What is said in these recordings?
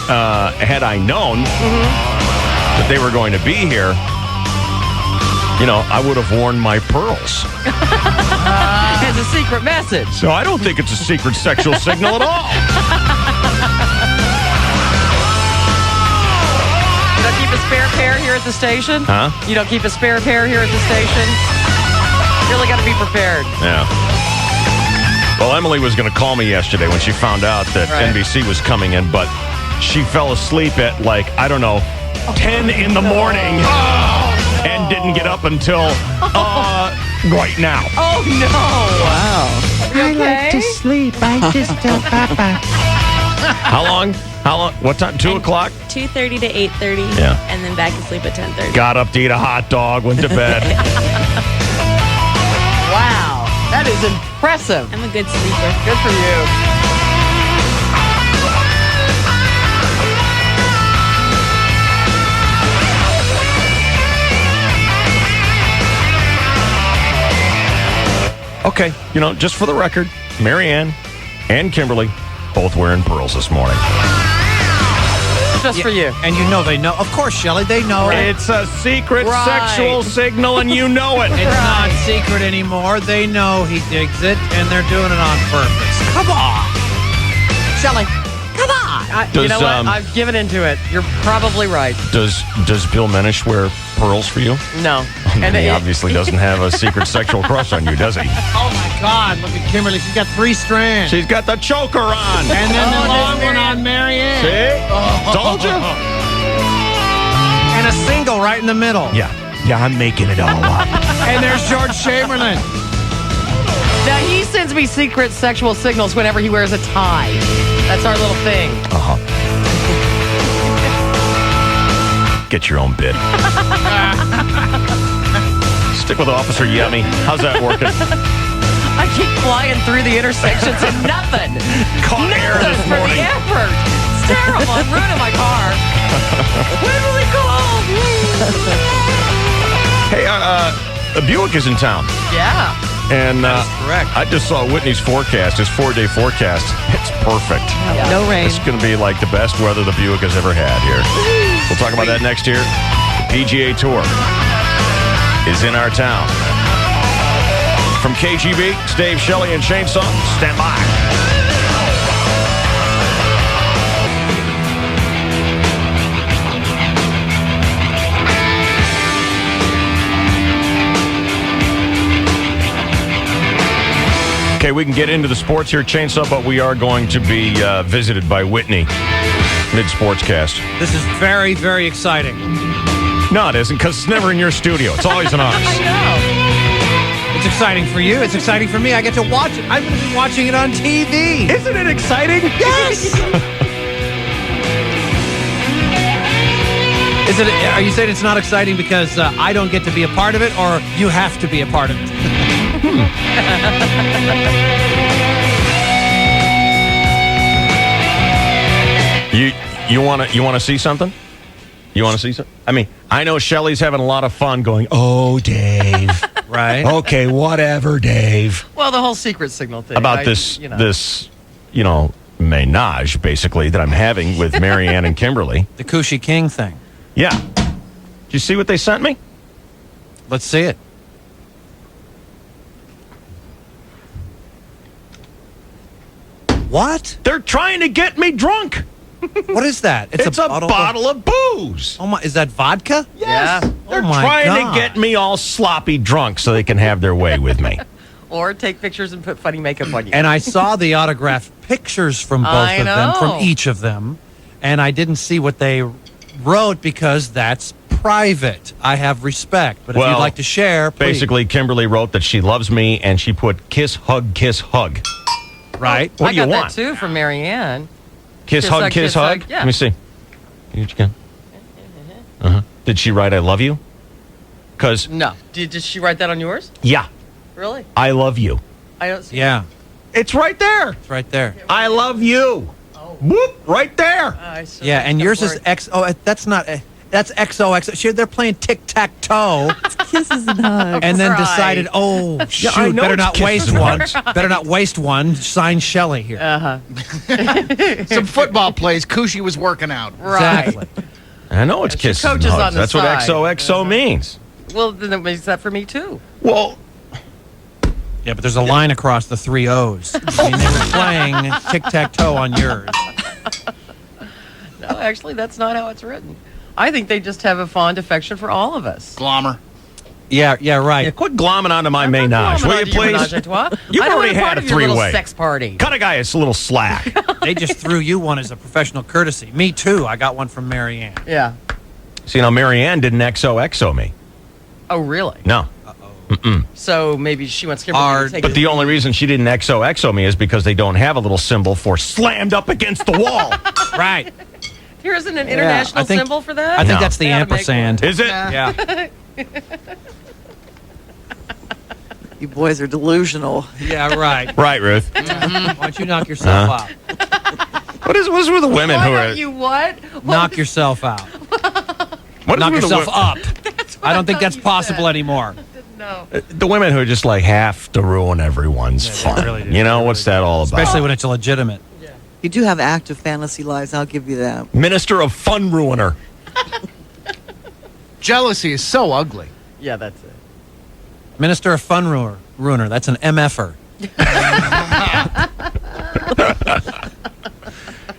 had I known that they were going to be here, I would have worn my pearls. As a secret message. So I don't think it's a secret sexual signal at all. You don't keep a spare pair here at the station? Huh? You don't keep a spare pair here at the station? Really got to be prepared. Yeah. Well, Emily was going to call me yesterday when she found out that NBC was coming in, but she fell asleep at 10 in the morning and didn't get up until right now. Oh, no. Wow. You okay? I like to sleep. I just tell Papa. How long? What time? 2 o'clock? 2:30 to 8:30. Yeah. And then back to sleep at 10:30. Got up to eat a hot dog, went to bed. Wow. That is impressive. I'm a good sleeper. Good for you. Okay, just for the record, Marianne and Kimberly both wearing pearls this morning. Just for you. And they know. Of course, Shelley, they know it. It's a secret Right. sexual signal, and you know it. It's not secret anymore. They know he digs it, and they're doing it on purpose. Come on. Shelley, come on. You know what? I've given into it. You're probably right. Does Bill Menish wear pearls for you? No. And he obviously doesn't have a secret sexual crush on you, does he? Oh, my God. Look at Kimberly. She's got 3 strands. She's got the choker on. And then the long one on Marianne. See? Told you. And a single right in the middle. Yeah, I'm making it all up. And there's George Chamberlain. Now, he sends me secret sexual signals whenever he wears a tie. That's our little thing. Uh-huh. Get your own bid. Stick with Officer Yummy. How's that working? I keep flying through the intersections and nothing. Caught air this For morning. the effort. It's terrible. I'm ruining my car. When will he call? Hey, Buick is in town. Yeah. And correct. I just saw Whitney's forecast, his 4-day forecast. It's perfect. No rain. It's going to be like the best weather the Buick has ever had here. We'll talk about that next year. The PGA Tour is in our town. From KGB, it's Dave, Shelley, and Shane Sutton. Stand by. Okay, we can get into the sports here, Chainsaw, but we are going to be visited by Whitney mid-sportscast. This is very, very exciting. No, it isn't, because it's never in your studio. It's always in ours. I know. It's exciting for you. It's exciting for me. I get to watch it. I'm going to be watching it on TV. Isn't it exciting? Yes! Are you saying it's not exciting because I don't get to be a part of it, or you have to be a part of it? You want to see something? You want to see something? I mean, I know Shelley's having a lot of fun going, oh, Dave. Right. Okay, whatever, Dave. Well, the whole secret signal thing. About this menage, basically, that I'm having with Marianne and Kimberly. The Coochie King thing. Yeah. Did you see what they sent me? Let's see it. What? They're trying to get me drunk. What is that? It's a bottle of booze. Oh my! Is that vodka? Yes. Yeah. They're Oh my trying God. to get me all sloppy drunk so they can have their way with me. Or take pictures and put funny makeup on you. And I saw the autographed pictures from both I of them, know. from each of them, and I didn't see what they wrote because that's private. I have respect, but if Well, you'd like to share, please. Basically, Kimberly wrote that she loves me, and she put kiss, hug, hug. Right? What I do you got want? that too from Marianne. Kiss, hug, kiss, hug? Yeah. Let me see. Here you go. Uh-huh. Did she write I love you? Because, No. Did she write that on yours? yeah, Really? I love you. I don't see. Yeah, It's right there. it's right there. I love you. Whoop, right there. I see. Yeah, and yours is X. Oh, that's not. That's XOXO. They're playing tic-tac-toe. Kisses and hugs. And then Right. decided, oh, shoot, I know better it's not kisses waste and one. hugs. Better not waste one. Sign Shelley here. Some football plays. Coochie was working out. Right. Exactly. I know it's Yeah, she kisses and coaches hugs. on the That's what side. XOXO means. Well, then it makes that for me, too. Well, Yeah, but there's a line across the 3 O's. I mean, they were playing tic-tac-toe on yours. No, actually, that's not how it's written. I think they just have a fond affection for all of us. Glommer. Yeah, right. yeah, quit glomming onto my I'm not ménage, glomming will you, onto your please? ménage à trois. You've I don't already want had part a of your little three-way. sex party. Cut a guy a little slack. They just threw you one as a professional courtesy. Me too. I got one from Marianne. Yeah. See, now, Marianne didn't XOXO me. Oh, really? No. So maybe she wants Kimberly Hard. to take But it. the only reason she didn't XOXO me is because they don't have a little symbol for slammed up against the wall. Right. Here isn't an international I think- symbol for that? I think No. that's the They ought to make ampersand. Is it? Yeah. You boys are delusional. Yeah, right. Right, Ruth. Why don't you knock yourself out? What's with the women Why who are... don't you what? Knock yourself out. What is Knock with the yourself wo- up. I don't think that's you possible said. anymore. No. The women who just like have to ruin everyone's Yeah, they fun. really do. You know, They what's really that all about? Especially when it's legitimate. You do have active fantasy lives, I'll give you that. Minister of Fun Ruiner. Jealousy is so ugly. Yeah, that's it. Minister of Fun Ruiner. That's an MFer.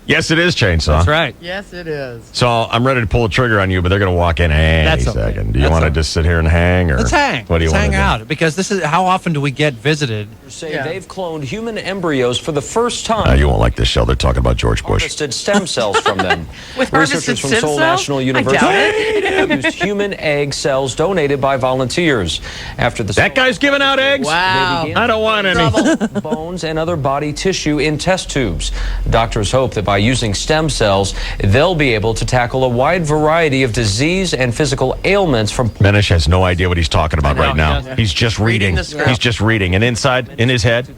Yes, it is Chainsaw. That's right. Yes, it is. So I'm ready to pull the trigger on you, but they're going to walk in any That's okay. second. Do you That's want to okay. just sit here and hang? Or Let's hang. What do you Let's want hang to do? out. Because this is how often do we get visited? Say Yeah. they've cloned human embryos for the first time. You won't like this show. They're talking about George Bush. Harvested stem cells from them. With harvested Researchers from stem Seoul cells? National I University doubt it. used human egg cells donated by volunteers. After the That guy's giving out eggs? Wow. They began I don't want any. Trouble. bones and other body tissue in test tubes. Doctors hope that by using stem cells, they'll be able to tackle a wide variety of disease and physical ailments from Menish has no idea what he's talking about I know, right he now. doesn't. He's just Reading reading. the script. He's just reading. And inside, in his head,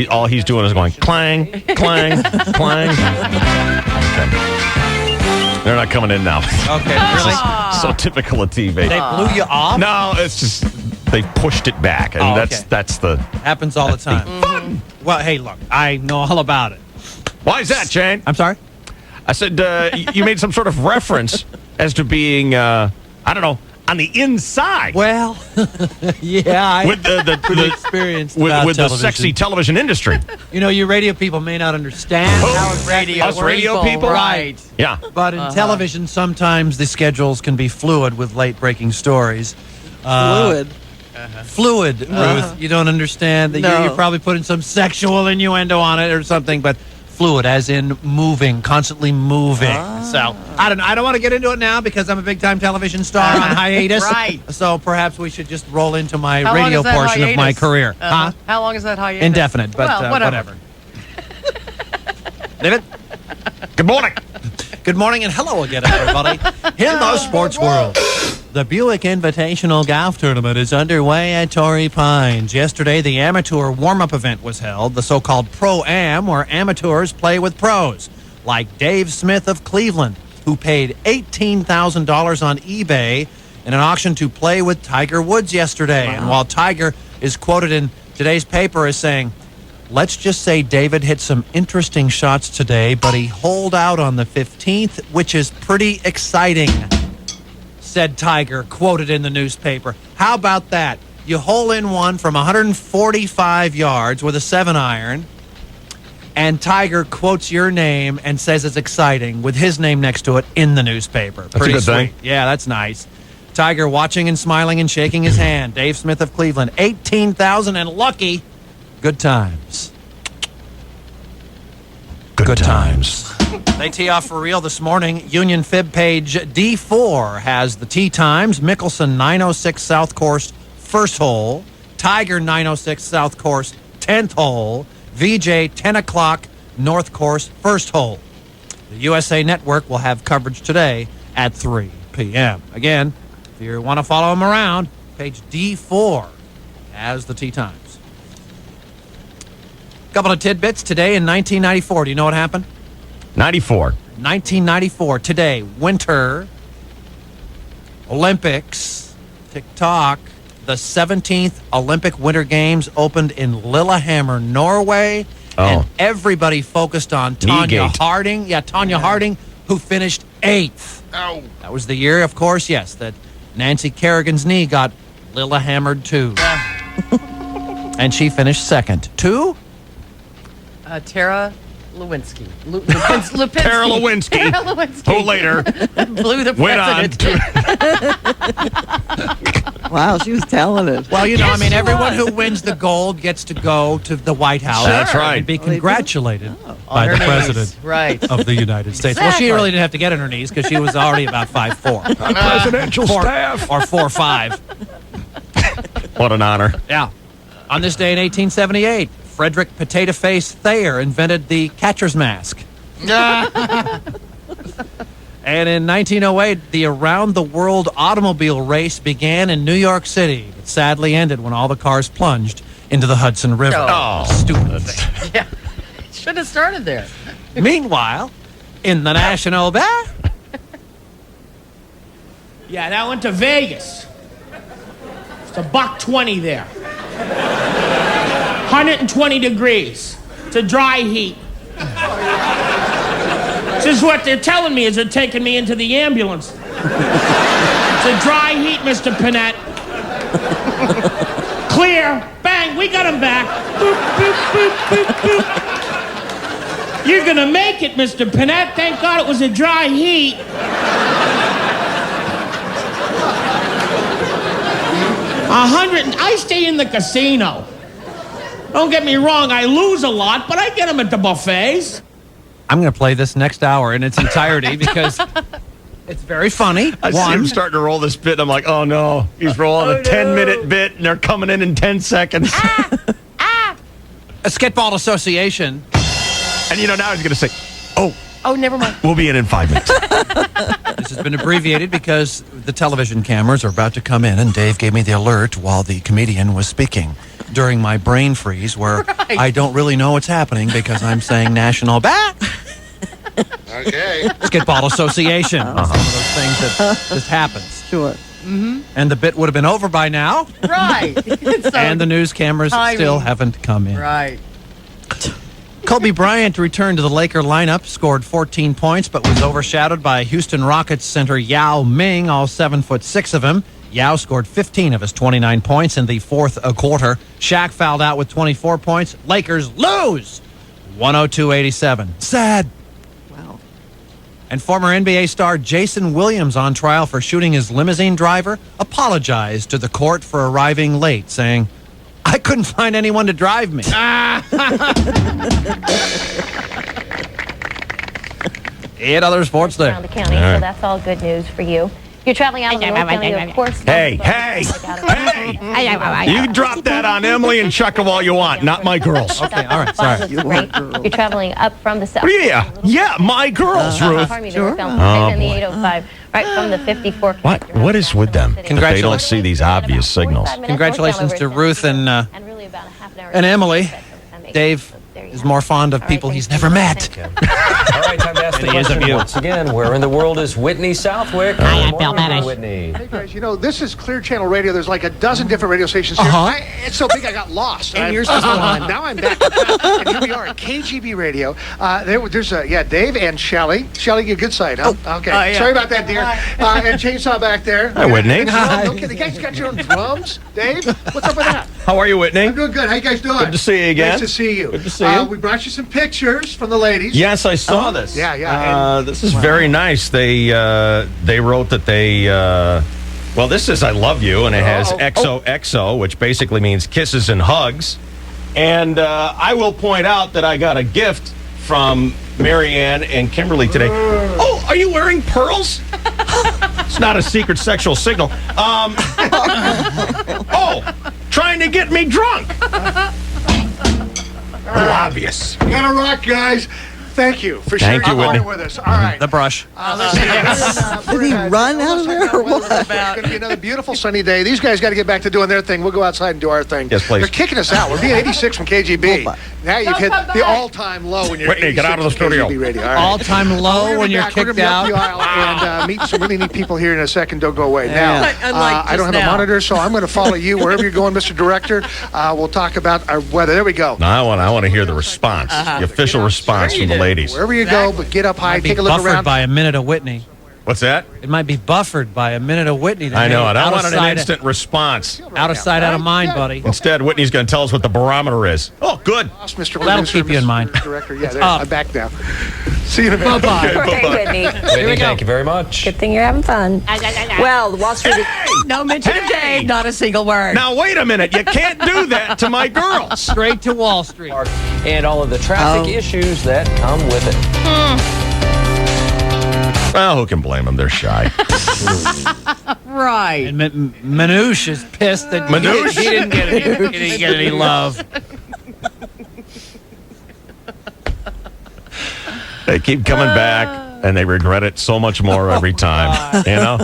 all he's doing is going clang, clang, clang. Okay. They're not coming in now. Okay, really? So typical of TV. They blew you off? No, it's just they pushed it back, and Oh, that's okay. that's the. Happens all the time. Well, hey, look, I know all about it. Why is that, Shane? I'm sorry? I said you made some sort of reference as to being I don't know, on the inside Well, yeah, I with the experienced with about the television. sexy television industry. You know, you radio people may not understand how exactly Us radio people? Right. Yeah. But in television, sometimes the schedules can be fluid with late-breaking stories. Fluid. Fluid, Ruth. You don't understand that No. you're probably putting some sexual innuendo on it or something, but fluid, as in moving, constantly moving. So I don't want to get into it now because I'm a big-time television star on hiatus. Right. So perhaps we should just roll into my How long radio is that portion of my hiatus? career. Uh-huh. How long is that hiatus? Indefinite, but Well, whatever. David? Good morning. Good morning and hello again, everybody. In the sports world, the Buick Invitational Golf Tournament is underway at Torrey Pines. Yesterday, the amateur warm-up event was held, the so-called Pro-Am, where amateurs play with pros, like Dave Smith of Cleveland, who paid $18,000 on eBay in an auction to play with Tiger Woods yesterday. And while Tiger is quoted in today's paper as saying, "Let's just say David hit some interesting shots today, but he holed out on the 15th, which is pretty exciting," said Tiger, quoted in the newspaper. How about that? You hole in one from 145 yards with a 7-iron, and Tiger quotes your name and says it's exciting with his name next to it in the newspaper. a good thing. Yeah, that's nice. Tiger watching and smiling and shaking his hand. Dave Smith of Cleveland, 18,000 and lucky. Good times. Good times. They tee off for real this morning. Union Fib page D4 has the tee times. Mickelson 906 South Course, first hole. Tiger 906 South Course, 10th hole. VJ 10 o'clock North Course, first hole. The USA Network will have coverage today at 3 p.m. Again, if you want to follow them around, page D4 has the tee times. Couple of tidbits today in 1994. Do you know what happened? 94. 1994, today, winter Olympics. Tick-tock. The 17th Olympic Winter Games opened in Lillehammer, Norway. Oh. And everybody focused on Tanya Knee-gate. Harding. Yeah, Tanya Harding, who finished 8th. Oh. That was the year, of course, yes, that Nancy Kerrigan's knee got Lillehammered too. And she finished 2nd. 2? Tara Lewinsky. Lipinski. Tara Lewinsky. Tara Lewinsky. Who later Blew the went on president. to. Wow, she was talented. Well, you know, Yes, I mean, she everyone was. who wins the gold gets to go to the White House. That's right. And be they do? congratulated by On the her president knees. Right. of the United States. Well, she Exactly. really didn't have to get on her knees because she was already about 5'4". Presidential staff. Or 4'5". What an honor. Yeah. On this day in 1878, Frederick Potato Face Thayer invented the catcher's mask. And in 1908, the Around the World automobile race began in New York City, but sadly ended when all the cars plunged into the Hudson River. Oh. Stupid thing. Yeah. Should have started there. Meanwhile, in the National Bear, Yeah, that went to Vegas. It's $1.20 there. 120 degrees. It's a dry heat. This is what they're telling me as they're taking me into the ambulance. It's a dry heat, Mr. Panette. Clear. Bang, we got him back. Boop, boop, boop, boop, boop. You're gonna make it, Mr. Panette. Thank God it was a dry heat. I stay in the casino. Don't get me wrong, I lose a lot, but I get them at the buffets. I'm going to play this next hour in its entirety because it's very funny. I see him starting to roll this bit, and I'm like, oh no, he's rolling a 10-minute bit, and they're coming in 10 seconds. a Sketball Association. And you know, now he's going to say, Oh, never mind. we'll be in 5 minutes. This has been abbreviated because the television cameras are about to come in, and Dave gave me the alert while the comedian was speaking during my brain freeze where I don't really know what's happening because I'm saying National Bat Okay. Sketball Association. It's one of those things that just happens. Sure. And the bit would have been over by now, Right. So- and the news cameras timing. still haven't come in. Right. Kobe Bryant returned to the Laker lineup, scored 14 points, but was overshadowed by Houston Rockets center Yao Ming, all 7'6" of him. Yao scored 15 of his 29 points in the fourth quarter. Shaq fouled out with 24 points. Lakers lose 102-87. Sad. Wow. And former NBA star Jason Williams, on trial for shooting his limousine driver, apologized to the court for arriving late, saying, "I couldn't find anyone to drive me." And other sports Around there. the county, so that's all good news for you. You're traveling out of the North County, of course. Hey, you drop that on Emily and Chuck all you want, not my girls. Okay, all right, sorry. You're traveling up from the south. Yeah, my girls, Ruth. Pardon me, the Sure. northbound Oh, and the boy. 805, right from the 54. What is with them? Congratulations. They don't see these obvious signals. Congratulations to Ruth and really about a half an hour and Emily. Dave there you is have more it. fond of All right, people thank he's you. never met. All right, time to ask the And he is of question you. once again. Where in the world is Whitney Southwick? Hi, I'm Good Bill morning, Meddish. Whitney. Hey guys, you know, this is Clear Channel Radio. There's like a dozen different radio stations here. It's so big I got lost. And yours is one. Now I'm back. And here we are at KGB Radio. There's Dave and Shelly. Shelly, your good side, huh? Okay. yeah. Sorry about that, dear. And Chainsaw back there. Hi, Whitney. Hi. Okay, the guys got your own drums. Dave, what's up with that? How are you, Whitney? I'm doing good. How you guys doing? Good to see you again. Nice to see you. Good to see you. We brought you some pictures from the ladies. Yes, I saw this. yeah, This is very nice. They wrote that they. Well, this is "I love you," and it has XOXO, which basically means kisses and hugs. And I will point out that I got a gift from Marianne and Kimberly today. Oh, are you wearing pearls? It's not a secret sexual signal. Trying to get me drunk. Obvious. You gotta rock, guys. Thank you for sharing Thank you, your Whitney. with us. All right. The brush. Let's see. Did he run out of there or what? It's going to be another beautiful sunny day. These guys got to get back to doing their thing. We'll go outside and do our thing. Yes, please. They're kicking us out. We're being 86 from KGB. Now you've hit the all-time low when you're Whitney, get out of the 86 from studio. KGB radio. All right. All-time We're low gonna when be you're back. We're kicked gonna be up out. the aisle and meet some really neat people here in a second. Don't go away. Now, Unlike I don't have just a now. monitor, so I'm going to follow you wherever you're going, Mr. Director. We'll talk about our weather. There we go. No, I want to hear the response, the official response from the ladies. Wherever you go, but get up high, Might be take a look buffered around. by a minute of Whitney. What's that? It might be buffered by a minute of Whitney. I know it. I Out of wanted an sight- instant response. Out of sight, out of mind, buddy. Instead, Whitney's going to tell us what the barometer is. Oh, good. Mr. Well, that'll Producer, keep you in Mr. mind. Director, yeah, there, Up. I'm back now. See you in a minute. Bye-bye. Okay, Okay, bye-bye. Whitney. Whitney, thank you very much. Good thing you're having fun. Well, the Wall Street. No mention of Dave, not a single word. Now, wait a minute. You can't do that to my girls. Straight to Wall Street. And all of the traffic issues that come with it. Well, who can blame them? They're shy. Right. And Manouche is pissed that Manouche? he didn't get any love. They keep coming back, and they regret it so much more every time. You know?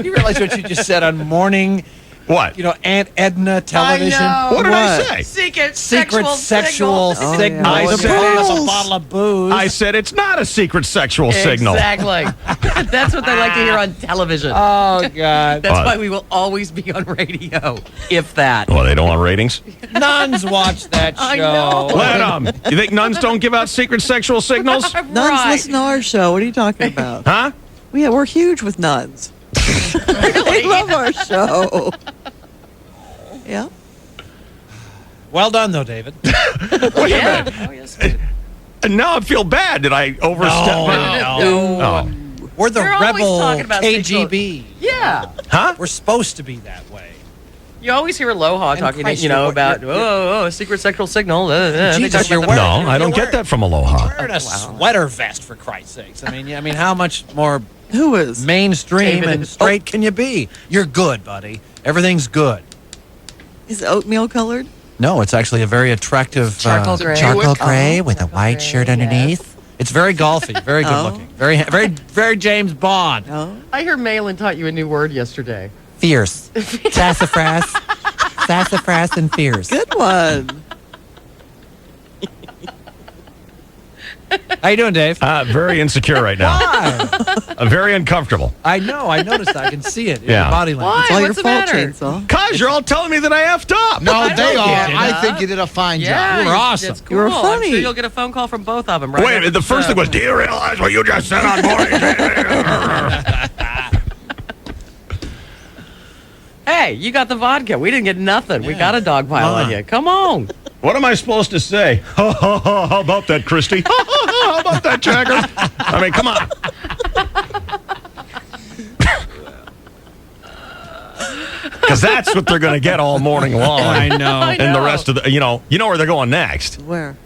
You realize what you just said on morning, What? Aunt Edna television? I know. What did I say? Secret Secret sexual signal. signal. I The said- bottom of a bottle of booze. I said it's not a secret sexual signal. Exactly. That's what they like to hear on television. Oh, God. That's why we will always be on radio, if that. Well, they don't want ratings? Nuns watch that show. I know. Let them. You think nuns don't give out secret sexual signals? Nuns Right. listen to our show. What are you talking about? Huh? We're huge with nuns. They love our show. Yeah. Well done, though, David. Wait a minute. Oh, yes. And now I feel bad. Did I overstep? No. Oh. We're the You're always rebel talking about KGB. Yeah. Huh? We're supposed to be that way. You always hear Aloha talking, Christ, about, a secret sexual signal. They Jesus, talk you're about No, that. I don't get that from Aloha. Wearing a sweater vest, for Christ's sakes. I mean, how much more Who is? mainstream David and is- straight can you be? You're good, buddy. Everything's good. Is it oatmeal colored? No, it's actually a very attractive Charcoal gray. charcoal gray Oh. with a white shirt gray, underneath. It's very golfy, very good Oh. looking, very James Bond. No. I hear Malin taught you a new word yesterday. Fierce, sassafras, sassafras, and fierce. Good one. How you doing, Dave? Very insecure right now. Very uncomfortable. I know. I noticed. I can see it in Yeah. your body language. Why? It's all your What's the fault, matter? Chainsaw. Cause you're all telling me that I effed up. No, they don't are. get it. I think you did a fine Yeah, job. You were awesome. That's cool. You were I'm funny. sure you'll get a phone call from both of them, right? Wait a minute. The first thing was, do you realize what you just said on morning? Hey, you got the vodka. We didn't get nothing. We got a dog pile on you. Come on. What am I supposed to say? How about that, Christy? How about that, Jagger? I mean, come on. Because that's what they're going to get all morning long. I know. And the rest of the, you know where they're going next. Where?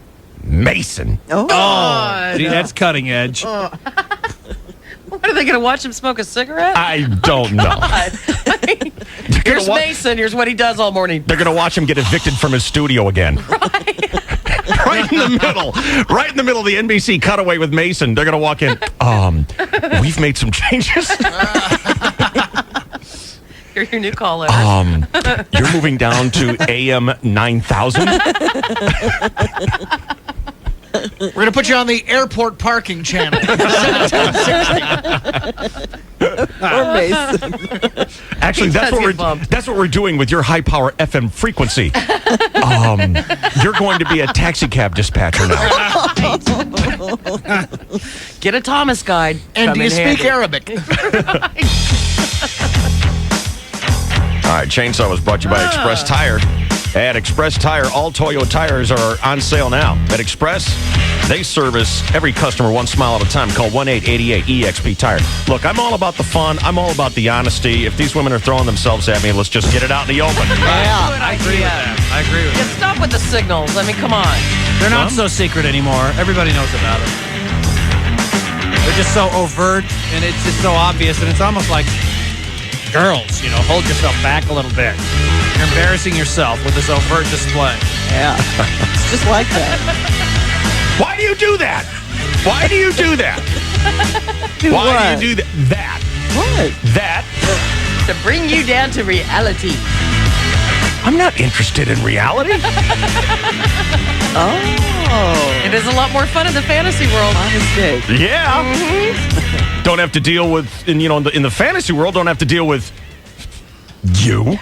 Mason. Oh. See, that's cutting edge. What, are they going to watch him smoke a cigarette? I don't know. Here's wa- Mason. Here's what he does all morning. They're going to watch him get evicted from his studio again. Right in the middle. Right in the middle of the NBC cutaway with Mason. They're going to walk in. We've made some changes. You're your new caller. You're moving down to AM 9000. We're going to put you on the airport parking channel. Or Mason. Actually, does get bumped. that's what we're doing with your high power FM frequency. You're going to be a taxi cab dispatcher now. Get a Thomas guide. And Come do you in speak handy. Arabic? All right, Chainsaw was brought to you by Express Tire. At Express Tire, all Toyo tires are on sale now. At Express, they service every customer one smile at a time. Call 1-888-EXP Tire. Look, I'm all about the fun. I'm all about the honesty. If these women are throwing themselves at me, let's just get it out in the open. Good I agree with idea. that. I agree with Yeah, that. stop with the signals. I mean, come on. They're not so secret anymore. Everybody knows about it. They're just so overt, and it's just so obvious, and it's almost like, girls, hold yourself back a little bit. You're embarrassing yourself with this overt display. Yeah. It's just like that. Why do you do that? Why do you do that? Why do you do that? What? That? To bring you down to reality. I'm not interested in reality. Oh. It is a lot more fun in the fantasy world. My mistake. Yeah. Don't have to deal with, in the fantasy world, don't have to deal with you. Hey,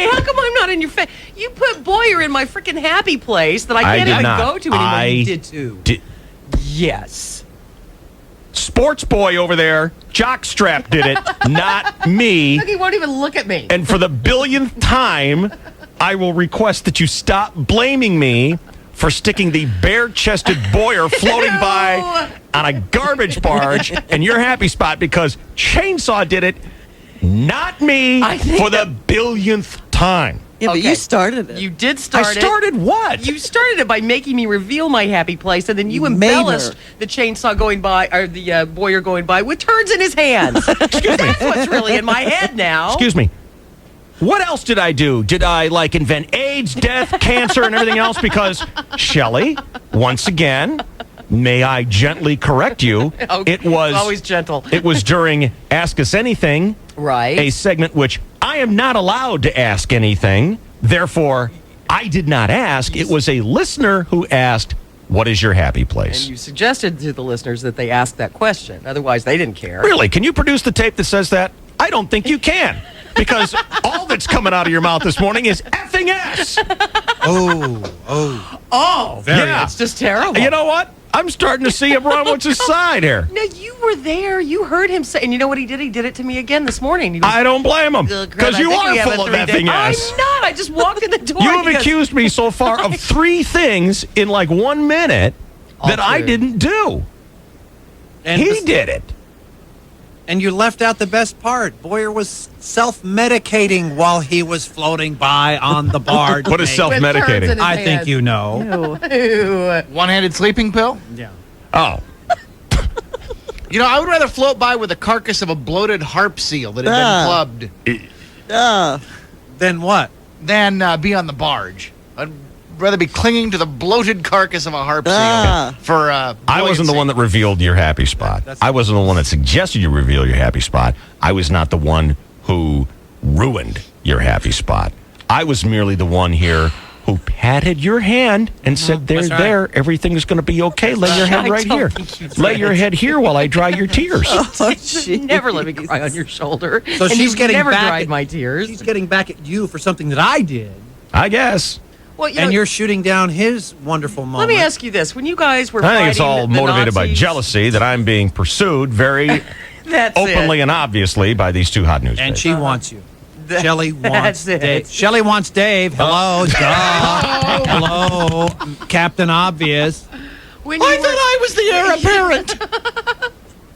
how come I'm not in your face? You put Boyer in my freaking happy place that I can't did even not. go to anymore. I You did too. Yes. Sports boy over there, Jockstrap did it, not me. Look, he won't even look at me. And for the billionth time, I will request that you stop blaming me for sticking the bare-chested Boyer floating by on a garbage barge in your happy spot because Chainsaw did it, not me, I think for the billionth time. Yeah, but Okay. you started it. You did start I it. started what? You started it by making me reveal my happy place, and then you You made embellished her. the chainsaw going by, or the Boyer going by, with turds in his hands. That's what's really in my head now. Excuse me. What else did I do? Did I, invent AIDS, death, cancer, and everything else? Because, Shelley, once again, may I gently correct you? Okay, It was always gentle. It was during Ask Us Anything, Right. a segment which I am not allowed to ask anything. Therefore, I did not ask. It was a listener who asked, "What is your happy place?" And you suggested to the listeners that they ask that question. Otherwise, they didn't care. Really? Can you produce the tape that says that? I don't think you can. Because all that's coming out of your mouth this morning is effing S. Oh, Yeah. it's just terrible. You know what? I'm starting to see Abramowitz's side here. No, you were there. You heard him say, and you know what he did? He did it to me again this morning. He goes, I don't blame him. "Ugh, Greta, Because I you think we are have a full of 3-day effing S. I'm not. I just walked in the door. You and have he goes, accused me so far of 3 things in 1 minute that I true. didn't do. And He did it. And you left out the best part. Boyer was self-medicating while he was floating by on the barge. What is Nate. self-medicating? With turds in I his think hands. you know. Ew. One-handed sleeping pill? Yeah. Oh. I would rather float by with the carcass of a bloated harp seal that had been clubbed Then what? than be on the barge. I'd rather be clinging to the bloated carcass of a harp Ah. seal for I wasn't the one that revealed your happy spot. I wasn't the one that suggested you reveal your happy spot. I was not the one who ruined your happy spot. I was merely the one here who patted your hand and said, That's right. there, everything's going to be okay. Lay your head I right don't here. think you did. Lay your head here while I dry your tears. Oh, Never let me cry on your shoulder. So and she's you've getting never back dried at- my tears. He's getting back at you for something that I did. I guess. Well, you And know, you're shooting down his wonderful moment. let me ask you this: when you guys were I think it's fighting all the motivated by Nazis- jealousy that I'm being pursued very That's openly it. and obviously by these 2 hot newspapers. And she wants you. Shelley wants That's it. Dave. Shelley wants Dave. Hello, duh. Hello, Captain Obvious. When you I were- thought I was the heir apparent.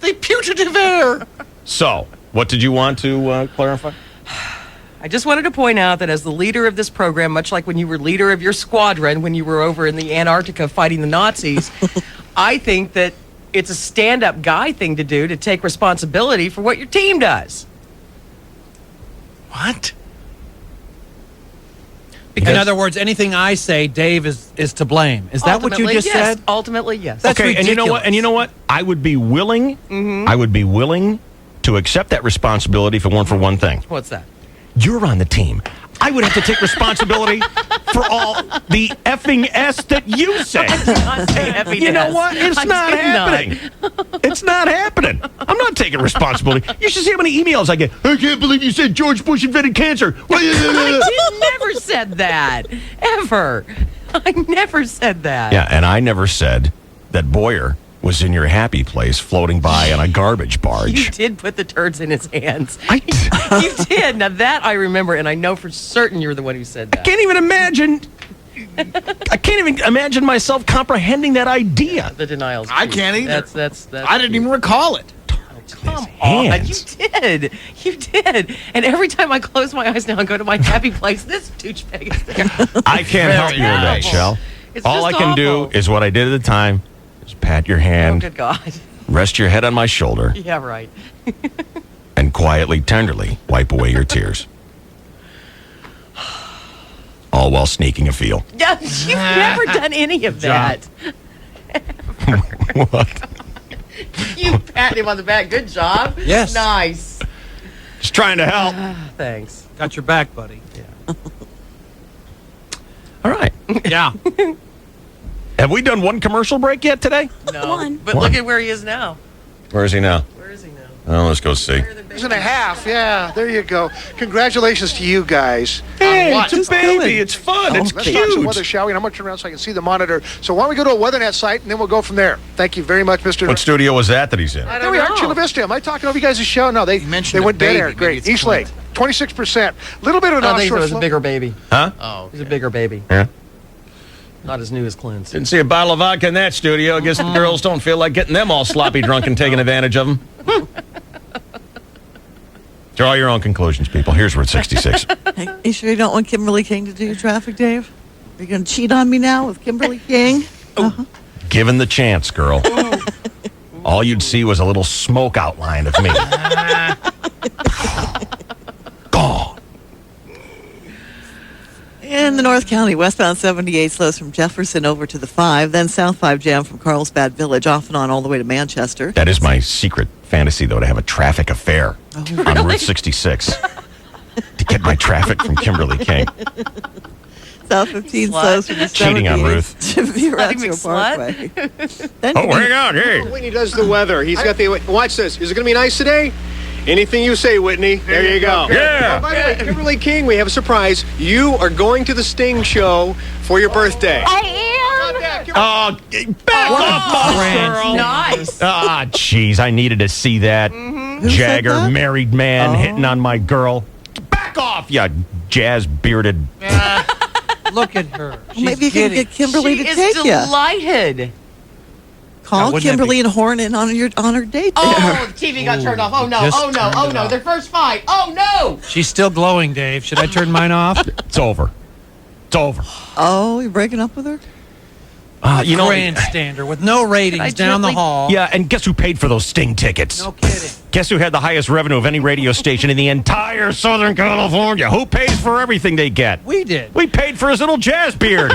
The putative heir. So, what did you want to clarify? I just wanted to point out that as the leader of this program, much like when you were leader of your squadron when you were over in the Antarctica fighting the Nazis, I think that it's a stand-up guy thing to do to take responsibility for what your team does. What? In other words, anything I say, Dave is to blame. Is that what you Ultimately, just yes. said? Ultimately, yes. That's Okay, and you know what? ridiculous. And you know what? I would be willing. I would be willing to accept that responsibility if it weren't for one thing. What's that? You're on the team. I would have to take responsibility for all the effing S that you say. You know what? It's I not did happening. It's not happening. I'm not taking responsibility. You should see how many emails I get. I can't believe you said George Bush invented cancer. I never said that. Ever. I never said that. Yeah, and I never said that Boyer was in your happy place floating by on a garbage You barge. did put the turds in his hands. I You did. Now that I remember, and I know for certain you're the one who said that. can't even imagine. I can't even imagine myself comprehending that idea. The denials. I can't either. That's I didn't even recall it. Come on, hands. you did. You did. And every time I close my eyes now and go to my happy place, this douchebag is there. I can't help you with that, awful. Shell. It's All I just can do awful. is what I did at the time: is pat your Oh, hand, good God. rest your head on my shoulder, Yeah, right. and quietly, tenderly wipe away your tears. all while sneaking a feel. Yeah, you've never done any of that. What? You pat him on the back. Good job. Yes. Nice. Just trying to help. Thanks. Got your back, buddy. All right. Yeah. Have we done one commercial break yet today? No. One. But look at where he is now. Where is he now? Where is he now? Oh, let's go see. Season and a half. Yeah, there you go. Congratulations to you guys. Hey, On what? it's a baby. It's fun. It's Let's talk some weather, cute. shall we? And I'm going to turn around so I can see the monitor. So why don't we go to a WeatherNet site, and then we'll go from there. Thank you very much, Mr. What studio was that he's in? I There don't we are, know. Chula Vista. Am I talking over you guys' show? No, they mentioned they a went dead baby. air. Maybe Great. it's East Lake, 26%. Little bit of an I think it offshore was a flow. bigger baby. Huh? Oh, He's a bigger baby. Yeah. Not as new as Clint's. Didn't see a bottle of vodka in that studio. I guess the girls don't feel like getting them all sloppy drunk and taking advantage of them. Draw your own conclusions, people. Here's Route 66. Hey, you sure you don't want Kimberly King to do your traffic, Dave? Are you going to cheat on me now with Kimberly King? Given the chance, girl. All you'd see was a little smoke outline of me. Gone. In the North County, westbound 78 slows from Jefferson over to the 5, then South 5 jam from Carlsbad Village off and on all the way to Manchester. That is my secret fantasy, though, to have a traffic affair on Route 66. To get my traffic from Kimberly King. South 15 Slut. slows from the Cheating on 78 Ruth. to Viracio McSlut? Parkway. Then Oh, you can- hang on. Hey. Whitney does the weather. He's got the. Watch this. Is it going to be nice today? Anything you say, Whitney. There you go. Yeah. Oh, by the way, Kimberly King, we have a surprise. You are going to the Sting show for your birthday. Oh, back off, girl. Nice. Ah, jeez, I needed to see that. Who said Jagger, that? married man, hitting on my girl. Back off, you jazz-bearded. Look at her. She's Maybe you can giddy. get Kimberly She to is take you. delighted. Call wouldn't it Kimberly be- and Horn in on her date there. Oh, the TV got turned off. Oh, no. Just Oh, no. turned Oh, it no. off. Their first fight. Oh, no. She's still glowing, Dave. Should I turn mine off? It's over. It's over. Oh, you're breaking up with her? You know, Grandstander with no ratings down the gently- hall. yeah, and guess who paid for those Sting tickets? No kidding. Guess who had the highest revenue of any radio station in the entire Southern California? Who pays for everything they get? We did. We paid for his little jazz beard.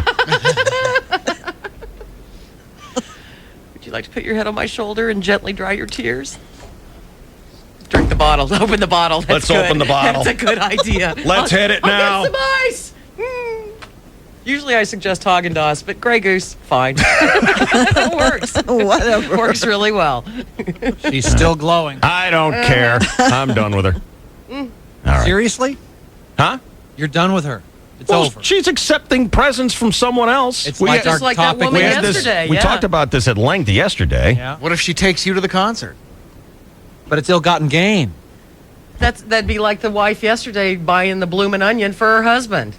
Would you like to put your head on my shoulder and gently dry your tears? Drink the bottle. Open the bottle. That's Let's good. open the bottle. That's a good idea. Let's hit it now. I'll get some ice. Usually I suggest Haagen-Dazs, but Grey Goose, fine. It works. Whatever. Works really well. She's still glowing. I don't care. I'm done with her. All right. Seriously? Huh? You're done with her. It's Well, over. she's accepting presents from someone else. It's We like had- our Just like that topic. woman we had this- yesterday. we yeah. talked about this at length yesterday. Yeah. What if she takes you to the concert? But it's ill-gotten gain. That'd be like the wife yesterday buying the bloomin' onion for her husband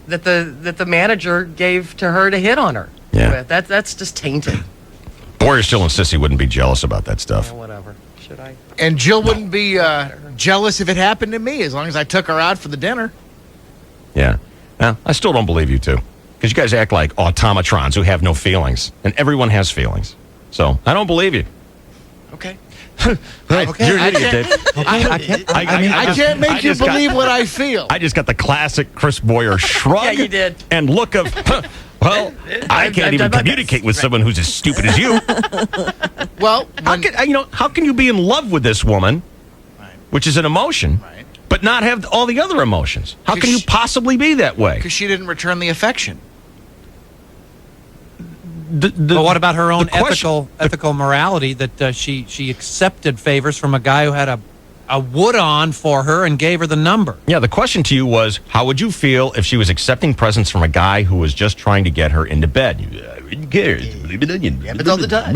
that the manager gave to her to hit on her. Yeah. with. That's just tainted. Boyer still insists he wouldn't be jealous about that stuff. Yeah, whatever. Should I? And Jill wouldn't be jealous if it happened to me as long as I took her out for the dinner. Yeah. Well, I still don't believe you two. Because you guys act like automatrons who have no feelings. And everyone has feelings. So, I don't believe you. Okay. Okay, You're an I idiot, can't- Dave. I can't make you believe what I feel. I just got the classic Chris Boyer shrug. Yeah, you did. And look of, well, I can't even communicate with someone who's as stupid as you. Well, How can you be in love with this woman, which is an emotion, Right. but not have all the other emotions? How can you Because- possibly be that way? because she didn't return the affection. But what about her own the question- ethical morality that she accepted favors from a guy who had a wood on for her and gave her the number? Yeah, the question to you was, how would you feel if she was accepting presents from a guy who was just trying to get her into bed? Who cares? Happens all the time.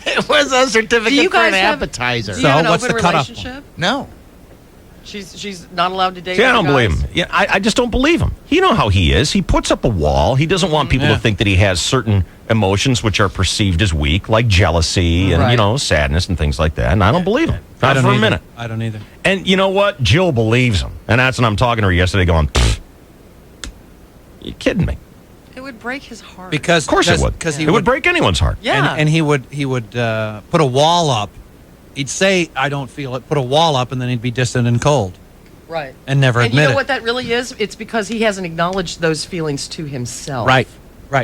It was a certificate Do you for an guys have- appetizer. Do you have an what's open the cutoff relationship? No. She's not allowed to date. See, I other don't believe guys? him. Yeah, I just don't believe him. You know how he is. He puts up a wall. He doesn't want people Yeah. to think that he has certain emotions which are perceived as weak, like jealousy and, Right. sadness and things like that. And I don't believe him. I Not don't for a either. minute. I don't either. And you know what? Jill believes him. And that's when I'm talking to her yesterday going, "Pfft. You kidding me? It would break his heart. Because Of course it would. Because he It would break anyone's heart. yeah. and he would put a wall up. He'd say, "I don't feel it." Put a wall up, and then he'd be distant and cold. Right. and never And admit you know it. what that really is? It's because he hasn't acknowledged those feelings to himself. Right.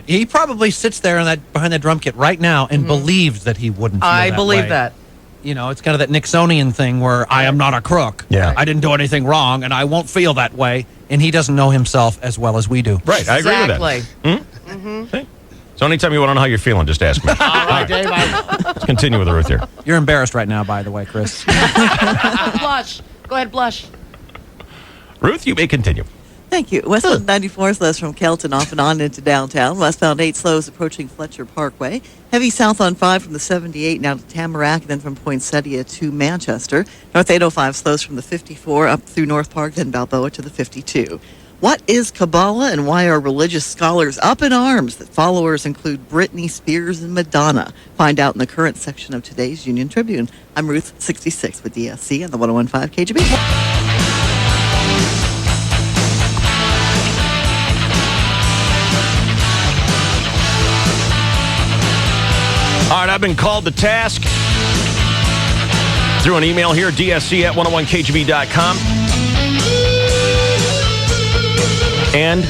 He probably sits there behind that drum kit right now and believes that he wouldn't feel I that believe way. that. You know, it's kind of that Nixonian thing where I am not a crook. Yeah. I didn't do anything wrong, and I won't feel that way. And he doesn't know himself as well as we do. Right, I agree with that. Exactly. So anytime you want to know how you're feeling, just ask me. All right, Dave. Let's continue with Ruth here. You're embarrassed right now, by the way, Chris. Blush. Go ahead, blush. Ruth, you may continue. Thank you. Westbound 94 slows from Kelton off and on into downtown. Westbound 8 slows approaching Fletcher Parkway. Heavy south on 5 from the 78 now to Tamarack, and then from Poinsettia to Manchester. North 805 slows from the 54 up through North Park, then Balboa to the 52. What is Kabbalah, and why are religious scholars up in arms that followers include Britney Spears and Madonna? Find out in the current section of today's Union Tribune. I'm Ruth, 66 with DSC on the 101.5 KGB. All right, I've been called to task through an email here, dsc at 101kgb.com. And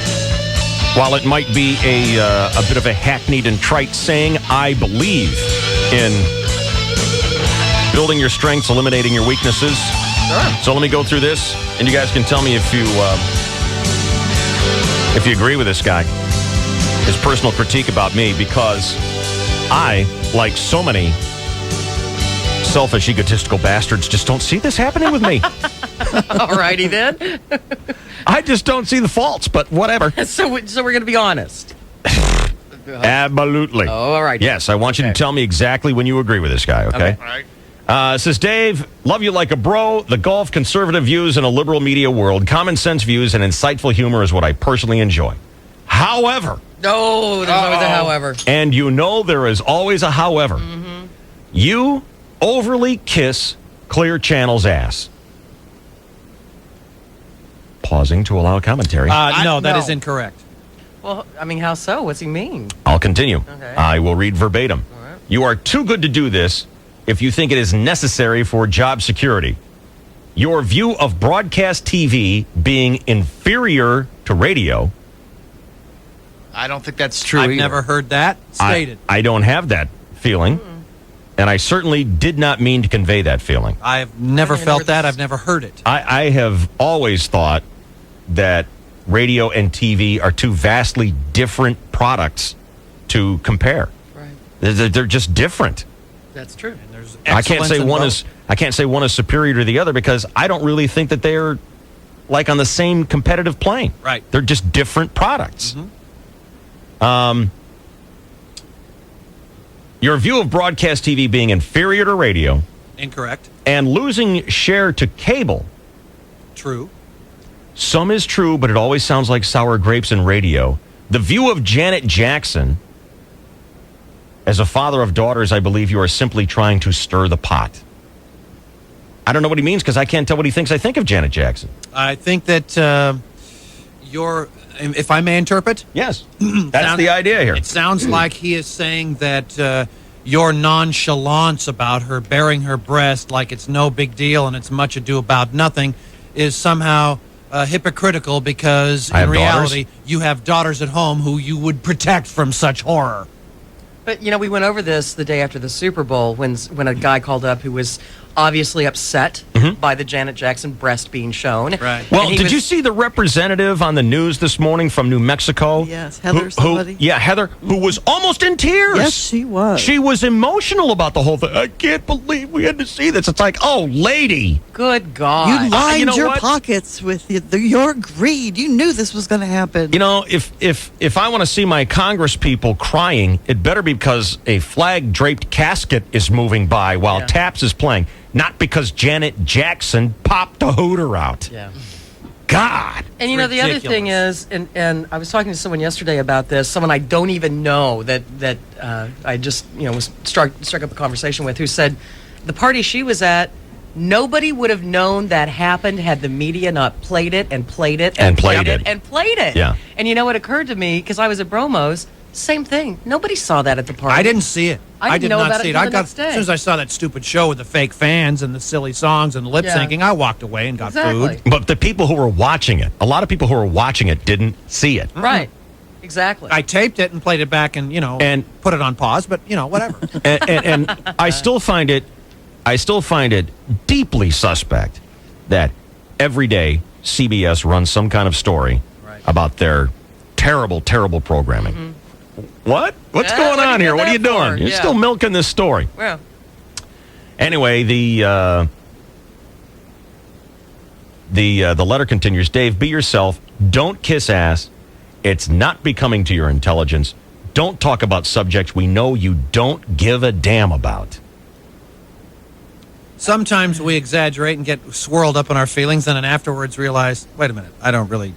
while it might be a bit of a hackneyed and trite saying, I believe in building your strengths, eliminating your weaknesses. Sure. So let me go through this, and you guys can tell me if you agree with this guy, his personal critique about me, because I, like so many selfish, egotistical bastards, just don't see this happening with me. All righty then. I just don't see the faults, but whatever. So we're going to be honest. Absolutely. Oh, all right. Yes, I want you to tell me exactly when you agree with this guy, okay? All right. Says Dave, love you like a bro. The golf conservative views in a liberal media world, common sense views, and insightful humor is what I personally enjoy. However, No, there's always a however. and you know there is always a however, you overly kiss Clear Channel's ass. Pausing to allow commentary. No, that no. is incorrect. Well, I mean, how so? What's he mean? I'll continue. Okay. I will read verbatim. right. You are too good to do this if you think it is necessary for job security. Your view of broadcast TV being inferior to radio. I don't think that's true I've either. never heard that stated. I don't have that feeling. And I certainly did not mean to convey that feeling. I've never I don't even know felt where that. this- I've never heard it. I have always thought that radio and TV are two vastly different products to compare. Right. They're just different. That's true. And there's I can't excellence say in one both. is I can't say one is superior to the other because I don't really think that they're like on the same competitive plane. Right. They're just different products. Your view of broadcast TV being inferior to radio Incorrect. and losing share to cable. True. Some is true, but it always sounds like sour grapes in radio. The view of Janet Jackson. As a father of daughters, I believe you are simply trying to stir the pot. I don't know what he means because I can't tell what he thinks I think of Janet Jackson. I think that if I may interpret, Yes, that's the idea here. it sounds like he is saying that your nonchalance about her bearing her breast like it's no big deal and it's much ado about nothing is somehow hypocritical because I in have reality daughters. you have daughters at home who you would protect from such horror. But, you know, we went over this the day after the Super Bowl when a guy called up who was obviously upset by the Janet Jackson breast being shown. Right. Well, And he did was- you see the representative on the news this morning from New Mexico? Yes, Heather somebody. Heather, who was almost in tears. Yes, she was. She was emotional about the whole thing. I can't believe we had to see this. It's like, oh, lady. Good God. You lined you know your what? pockets with your greed. You knew this was going to happen. You know, if I want to see my Congress people crying, it better be because a flag-draped casket is moving by while Yeah. Taps is playing, not because Janet Jackson popped a hooter out. Yeah. God. And you know, the other thing is, and I was talking to someone yesterday about this, someone I don't even know that I just, you know, was struck up a conversation with, who said the party she was at, nobody would have known that happened had the media not played it and played it and played it and played it. Yeah. And you know what occurred to me, because I was at Bromo's, same thing. Nobody saw that at the party. I didn't see it. I didn't know not about see it it. till I the got next day. as soon as I saw that stupid show with the fake fans and the silly songs and the lip syncing, I walked away and got Exactly. food. But the people who were watching it, a lot of people who were watching it didn't see it. Right. Exactly. I taped it and played it back and put it on pause, but whatever. And I still find it deeply suspect that every day CBS runs some kind of story about their terrible, terrible programming. What? What's going on here? What are you doing? You're still milking this story. Well. Anyway, the letter continues. Dave, be yourself. Don't kiss ass. It's not becoming to your intelligence. Don't talk about subjects we know you don't give a damn about. Sometimes we exaggerate and get swirled up in our feelings and then afterwards realize, wait a minute, I don't really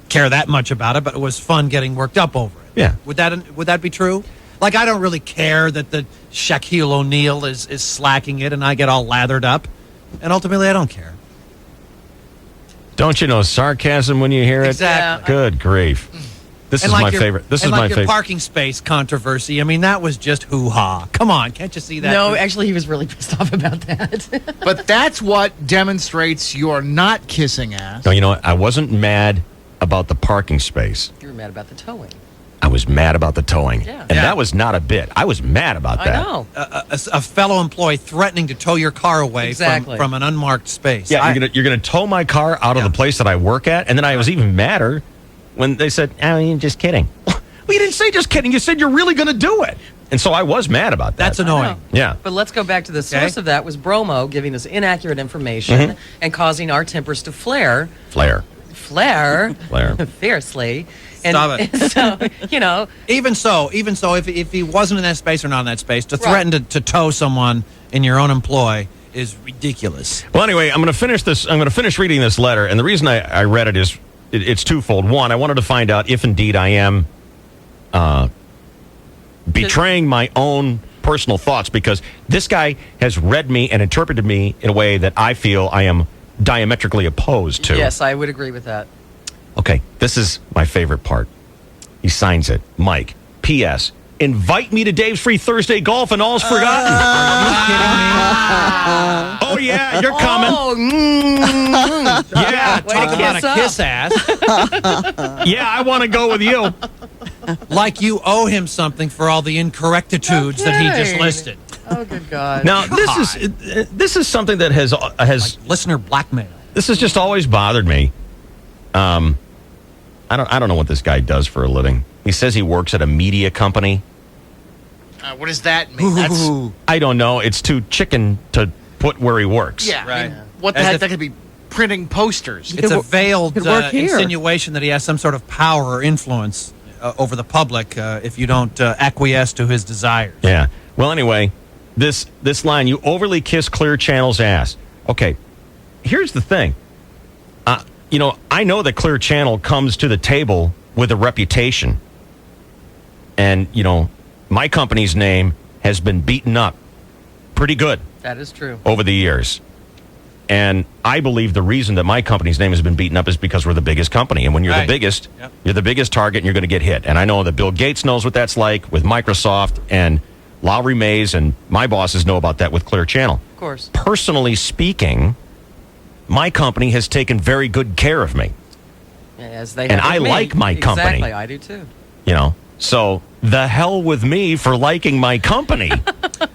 care that much about it, but it was fun getting worked up over it. Yeah. Would that be true? Like, I don't really care that the Shaquille O'Neal is slacking it and I get all lathered up. And ultimately, I don't care. Don't you know sarcasm when you hear it? Exactly. Good grief. This is my favorite. This is my your favorite. parking space controversy. I mean, that was just hoo-ha. Come on, can't you see that? No, actually, he was really pissed off about that. But that's what demonstrates you're not kissing ass. No, you know what? I wasn't mad about the parking space. You were mad about the towing. I was mad about the towing. Yeah. And that was not a bit. I was mad about that. I know. A fellow employee threatening to tow your car away from an unmarked space. Yeah, you're gonna tow my car out of the place that I work at, and then I was even madder when they said, "Oh, you're just kidding." Well, you didn't say just kidding. You said you're really going to do it, and so I was mad about that. That's annoying. Yeah. But let's go back to the source of that was Bromo giving us inaccurate information and causing our tempers to flare. Flare. Fiercely. Stop it. So, Even so, if he wasn't in that space or not in that space, to threaten to tow someone in your own employ is ridiculous. Well, anyway, I'm going to finish this. I'm going to finish reading this letter, and the reason I read it is it's twofold. One, I wanted to find out if indeed I am betraying my own personal thoughts, because this guy has read me and interpreted me in a way that I feel I am diametrically opposed to. Yes, I would agree with that. Okay, this is my favorite part. He signs it. Mike, P.S. Invite me to Dave's Free Thursday Golf and all's forgotten. Are you kidding me? Oh, yeah, you're coming. Yeah, talk about a kiss ass. Yeah, I want to go with you. Like you owe him something for all the incorrectitudes that he just listed. Oh, good God. Now, this is something that has like listener blackmail. This has just always bothered me. I don't know what this guy does for a living. He says he works at a media company. What does that mean? I don't know. It's too chicken to put where he works. Yeah. Right. What the heck? That could be printing posters. It's a veiled work here. insinuation that he has some sort of power or influence over the public if you don't acquiesce to his desires. Yeah. Well, anyway, this line, you overly kiss Clear Channel's ass. Okay, here's the thing. I know that Clear Channel comes to the table with a reputation. And, my company's name has been beaten up pretty good. That is true. Over the years. And I believe the reason that my company's name has been beaten up is because we're the biggest company. And when you're the biggest, you're the biggest target and you're going to get hit. And I know that Bill Gates knows what that's like with Microsoft, and Lowry Mays and my bosses know about that with Clear Channel. Of course. Personally speaking, my company has taken very good care of me. As they And have with I me. like my company. Exactly, I do too. So the hell with me for liking my company.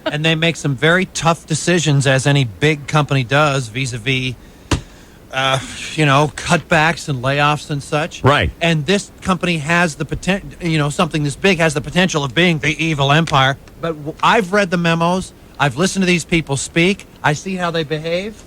And they make some very tough decisions, as any big company does, vis-a-vis, cutbacks and layoffs and such. Right. And this company has the potential, something this big has the potential of being the evil empire. But I've read the memos. I've listened to these people speak. I see how they behave.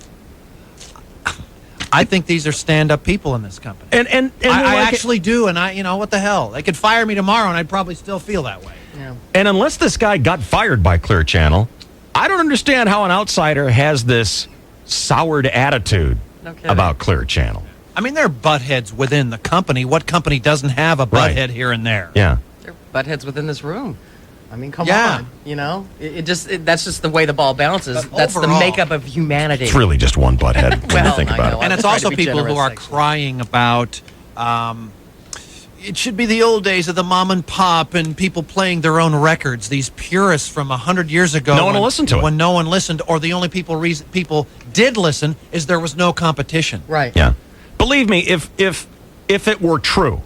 I think these are stand-up people in this company. And I actually do. And what the hell? They could fire me tomorrow and I'd probably still feel that way. Yeah. And unless this guy got fired by Clear Channel, I don't understand how an outsider has this soured attitude about Clear Channel. I mean, there are butt heads within the company. What company doesn't have a butt head here and there? Yeah. There are butt heads within this room. I mean, come on. That's just the way the ball bounces. But That's the overall, makeup of humanity. It's really just one butthead when you think I about know. it. And it's trying also to be people who generous, are actually. crying about, It should be the old days of the mom and pop and people playing their own records. These purists from 100 years ago. No one will listen to it. When no one listened, or the only people did listen is there was no competition. Right. Yeah. Believe me, if it were true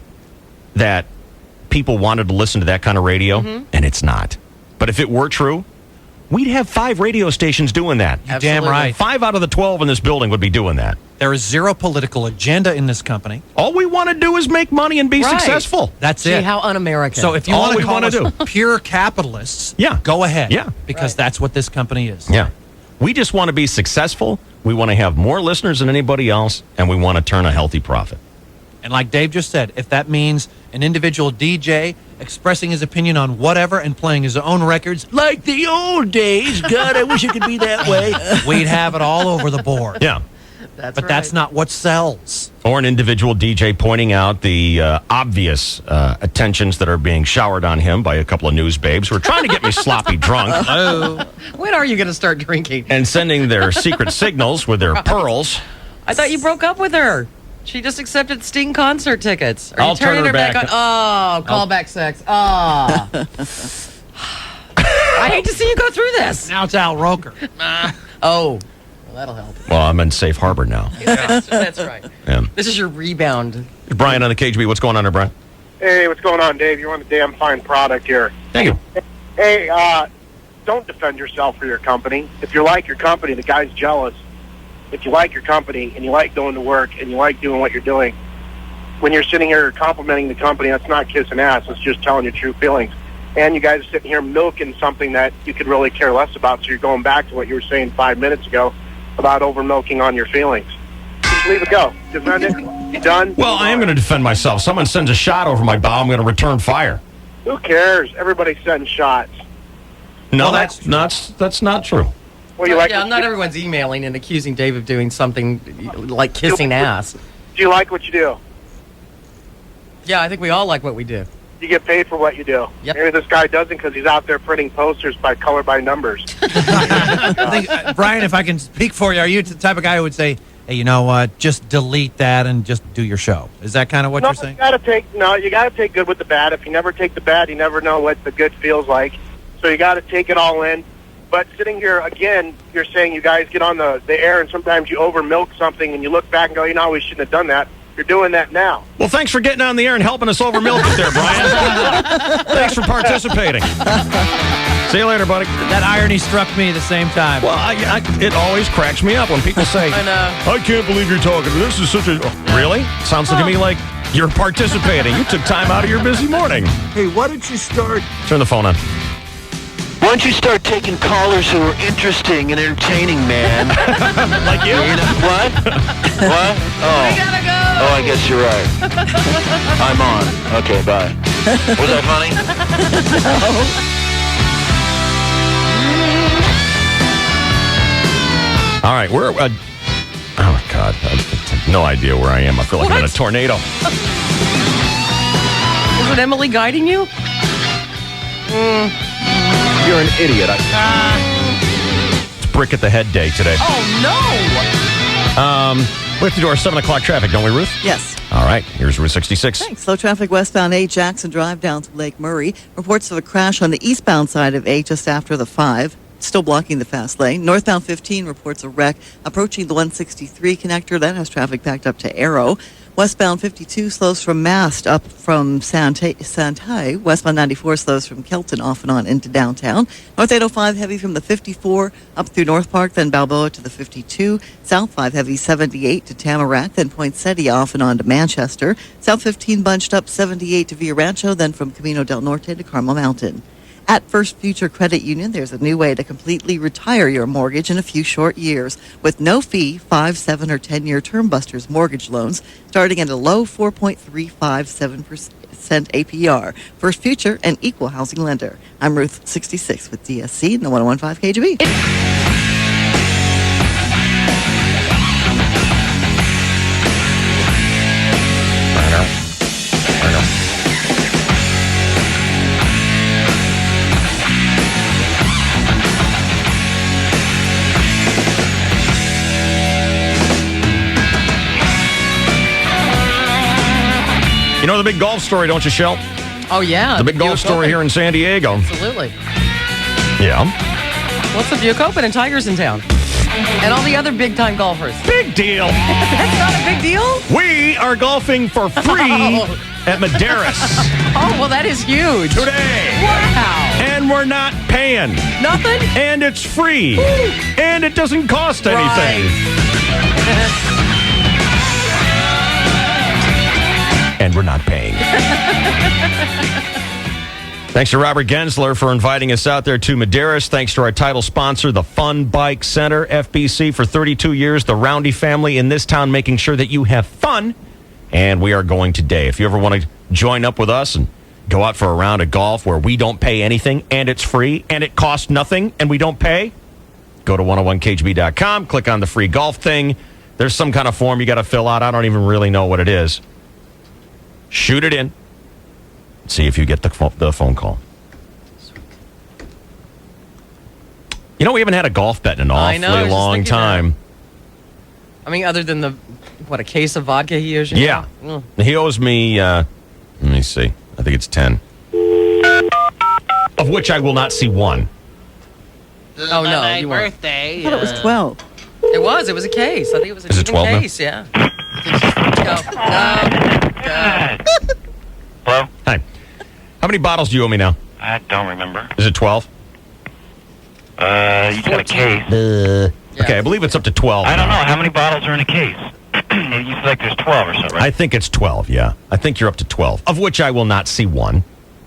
that people wanted to listen to that kind of radio, and it's not, but if it were true, we'd have 5 radio stations doing that. You're damn right. 5 out of the 12 in this building would be doing that. There is zero political agenda in this company. All we want to do is make money and be Right. successful. That's See it. how un-American. So if you All want we to call wanna us do. pure capitalists, Yeah. go ahead. Yeah. Because that's what this company is. Yeah. We just want to be successful. We want to have more listeners than anybody else, and we want to turn a healthy profit. And like Dave just said, if that means an individual DJ expressing his opinion on whatever and playing his own records, like the old days, God, I wish it could be that way, we'd have it all over the board. Yeah. But that's not what sells. Or an individual DJ pointing out the obvious attentions that are being showered on him by a couple of news babes who are trying to get me sloppy drunk When are you going to start drinking? and sending their secret signals with their pearls. I thought you broke up with her. She just accepted Sting concert tickets. Are I'll you turning turn her back back. on? Oh, callback sex. Oh. I hate to see you go through this. Now it's Al Roker. Oh, well, that'll help. Well, I'm in safe harbor now. That's right. Yeah. This is your rebound. Brian on the KGB. What's going on there, Brian? Hey, what's going on, Dave? You're on a damn fine product here. Thank you. Hey, don't defend yourself for your company. If you like your company, the guy's jealous. If you like your company and you like going to work and you like doing what you're doing, when you're sitting here complimenting the company, that's not kissing ass. It's just telling your true feelings. And you guys are sitting here milking something that you could really care less about, so you're going back to what you were saying 5 minutes ago about over-milking on your feelings. Just leave it go. Defend it. You done? Well, I am going to defend myself. Someone sends a shot over my bow, I'm going to return fire. Who cares? Everybody's sending shots. No, Well, that's not true. Well, you like Yeah, not everyone's emailing and accusing Dave of doing something like kissing ass. Do you like what you do? Yeah, I think we all like what we do. You get paid for what you do. Yep. Maybe this guy doesn't because he's out there printing posters by color by numbers. I think, Brian, if I can speak for you, are you the type of guy who would say, hey, you know what, just delete that and just do your show? Is that kind of what No, you're saying? you gotta take good with the bad. If you never take the bad, you never know what the good feels like. So you gotta take it all in. But sitting here again, you're saying you guys get on the air and sometimes you over milk something and you look back and go, we shouldn't have done that. You're doing that now. Well, thanks for getting on the air and helping us over milk it there, Brian. Thanks for participating. See you later, buddy. That irony struck me the same time. Well, it always cracks me up when people say, I know. I can't believe you're talking. This is such a... Oh, really? Sounds to me like you're participating. You took time out of your busy morning. Hey, why don't you start... Turn the phone on. Why don't you start taking callers who are interesting and entertaining, man? Like you? What? What? Oh. We gotta go. Oh, I guess you're right. I'm on. Okay, bye. Was that funny? All right, we're... oh, God. I have no idea where I am. I feel like I'm in a tornado. Is it Emily guiding you? You're an idiot. It's Brick at the Head Day today. Oh, no. We have to do our 7 o'clock traffic, don't we, Ruth? Yes. All right, here's Route 66. Thanks. Slow traffic westbound 8 Jackson Drive down to Lake Murray. Reports of a crash on the eastbound side of 8 just after the 5. Still blocking the fast lane. Northbound 15 reports a wreck approaching the 163 connector. That has traffic backed up to Arrow. Westbound 52 slows from Mast up from Santay. Westbound 94 slows from Kelton off and on into downtown. North 805 heavy from the 54 up through North Park, then Balboa to the 52. South 5 heavy 78 to Tamarack, then Poinsettia off and on to Manchester. South 15 bunched up 78 to Villa Rancho, then from Camino del Norte to Carmel Mountain. At First Future Credit Union, there's a new way to completely retire your mortgage in a few short years with no fee 5, 7, or 10-year Term Busters mortgage loans starting at a low 4.357% APR. First Future, an equal housing lender. I'm Ruth 66 with DSC and the 101.5 KGB. know the big golf story, don't you, Shell? Oh, yeah. The big golf Buick story Open. here in San Diego. Absolutely. Yeah. What's the Buick Open and Tigers in town? And all the other big-time golfers. Big deal. That's not a big deal? We are golfing for free at Madeiras Oh, well, that is huge. today. Wow. And we're not paying. Nothing? And it's free. And it doesn't cost anything. And we're not paying. Thanks to Robert Gensler for inviting us out there to Madeiras. Thanks to our title sponsor, the Fun Bike Center, FBC, for 32 years. The Roundy family in this town making sure that you have fun. And we are going today. If you ever want to join up with us and go out for a round of golf where we don't pay anything and it's free and it costs nothing and we don't pay, go to 101kgb.com, click on the free golf thing. There's some kind of form you got to fill out. I don't even really know what it is. Shoot it in. See if you get the phone call. You know, we haven't had a golf bet in an I know, I was awfully just long thinking time. I mean, other than a case of vodka he owes you? Yeah. Mm. He owes me, let me see. I think it's 10. Of which I will not see one. Oh, no, My you won't. birthday. I thought it was 12. It was a case. I think it was a Is it even 12 now? case, yeah. Go. Hello? Hi. How many bottles do you owe me now? I don't remember. Is it 12? You got a case. Okay, I believe it's up to 12. I don't know. now. How many bottles are in a case? You feel like there's 12 or so, right? I think it's 12, yeah. I think you're up to 12, of which I will not see one.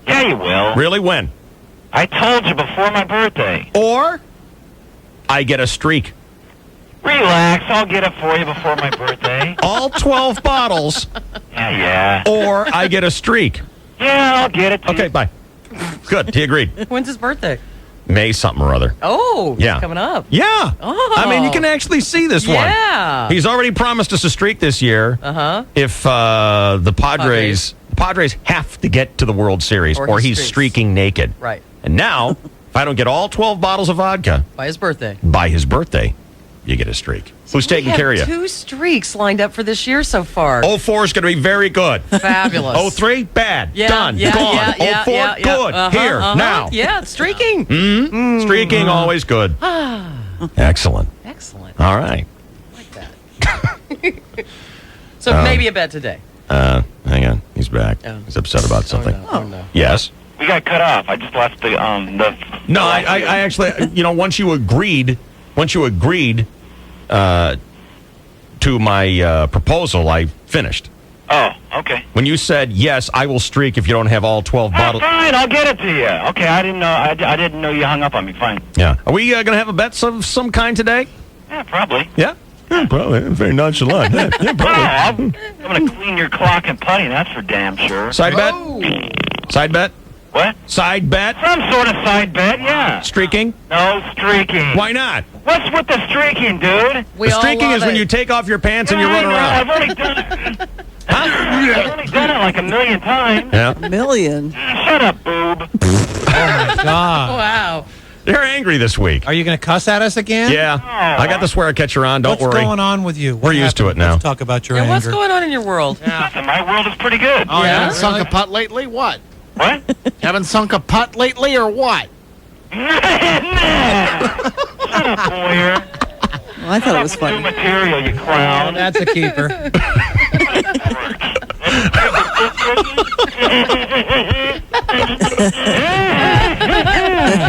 Yeah, you will. Really? When? I told you before my birthday. Or I get a streak. Relax. I'll get it for you before my birthday. All 12 bottles, Yeah. or I get a streak. Yeah, I'll get it to Okay, you. bye. Good, he agreed. When's his birthday? May something or other. Oh, Yeah. it's coming up. Yeah. Oh. I mean, you can actually see this Yeah. one. He's already promised us a streak this year. Uh-huh. If the Padres have to get to the World Series, Or or he he's streaks. streaking naked. Right. And now, if I don't get all 12 bottles of vodka By his birthday. by his birthday, you get a streak. Who's taking care of We you? have 2 streaks lined up for this year so far. 04 is going to be very good. Fabulous. 03, bad. Yeah, Done. yeah, Gone. yeah, yeah, 04, yeah, yeah. good. Uh-huh, Here, uh-huh. now. Yeah, streaking. Streaking, always good. Excellent. Excellent. All right. So maybe a bet today. Hang on. He's back. Oh. He's upset about something. Oh, no. Yes. We got cut off. I just left the No, I actually, once you agreed to my proposal, I finished. Oh, okay. When you said, yes, I will streak if you don't have all 12 bottles. Fine, I'll get it to you. Okay, I didn't know. I didn't know you hung up on me. Fine. Yeah. Are we going to have a bet of some kind today? Yeah, probably. Yeah? Probably. Very nonchalant. Yeah, probably. I'm going to clean your clock and putty. That's for damn sure. Side bet? Side bet? What? Side bet? Some sort of side bet, yeah. Streaking? No streaking. Why not? What's with the streaking, dude? We The all streaking love is when it. you take off your pants and you I run know, around. I've already done it. I've only done it like a million times. Yeah. Million. Shut up, boob. God. Wow. They're angry this week. Are you going to cuss at us again? Yeah. I got the swear catcher on. Don't What's worry. going on with you? We're used to it now. Let's talk about your Yeah, anger. what's going on in your world? Listen, my world is pretty good. Oh, you Yeah? haven't sunk a putt lately? What? What? Haven't sunk a putt lately or what? Shut up, Boyer. Well, I thought it was New funny. material, you clown. That's a keeper.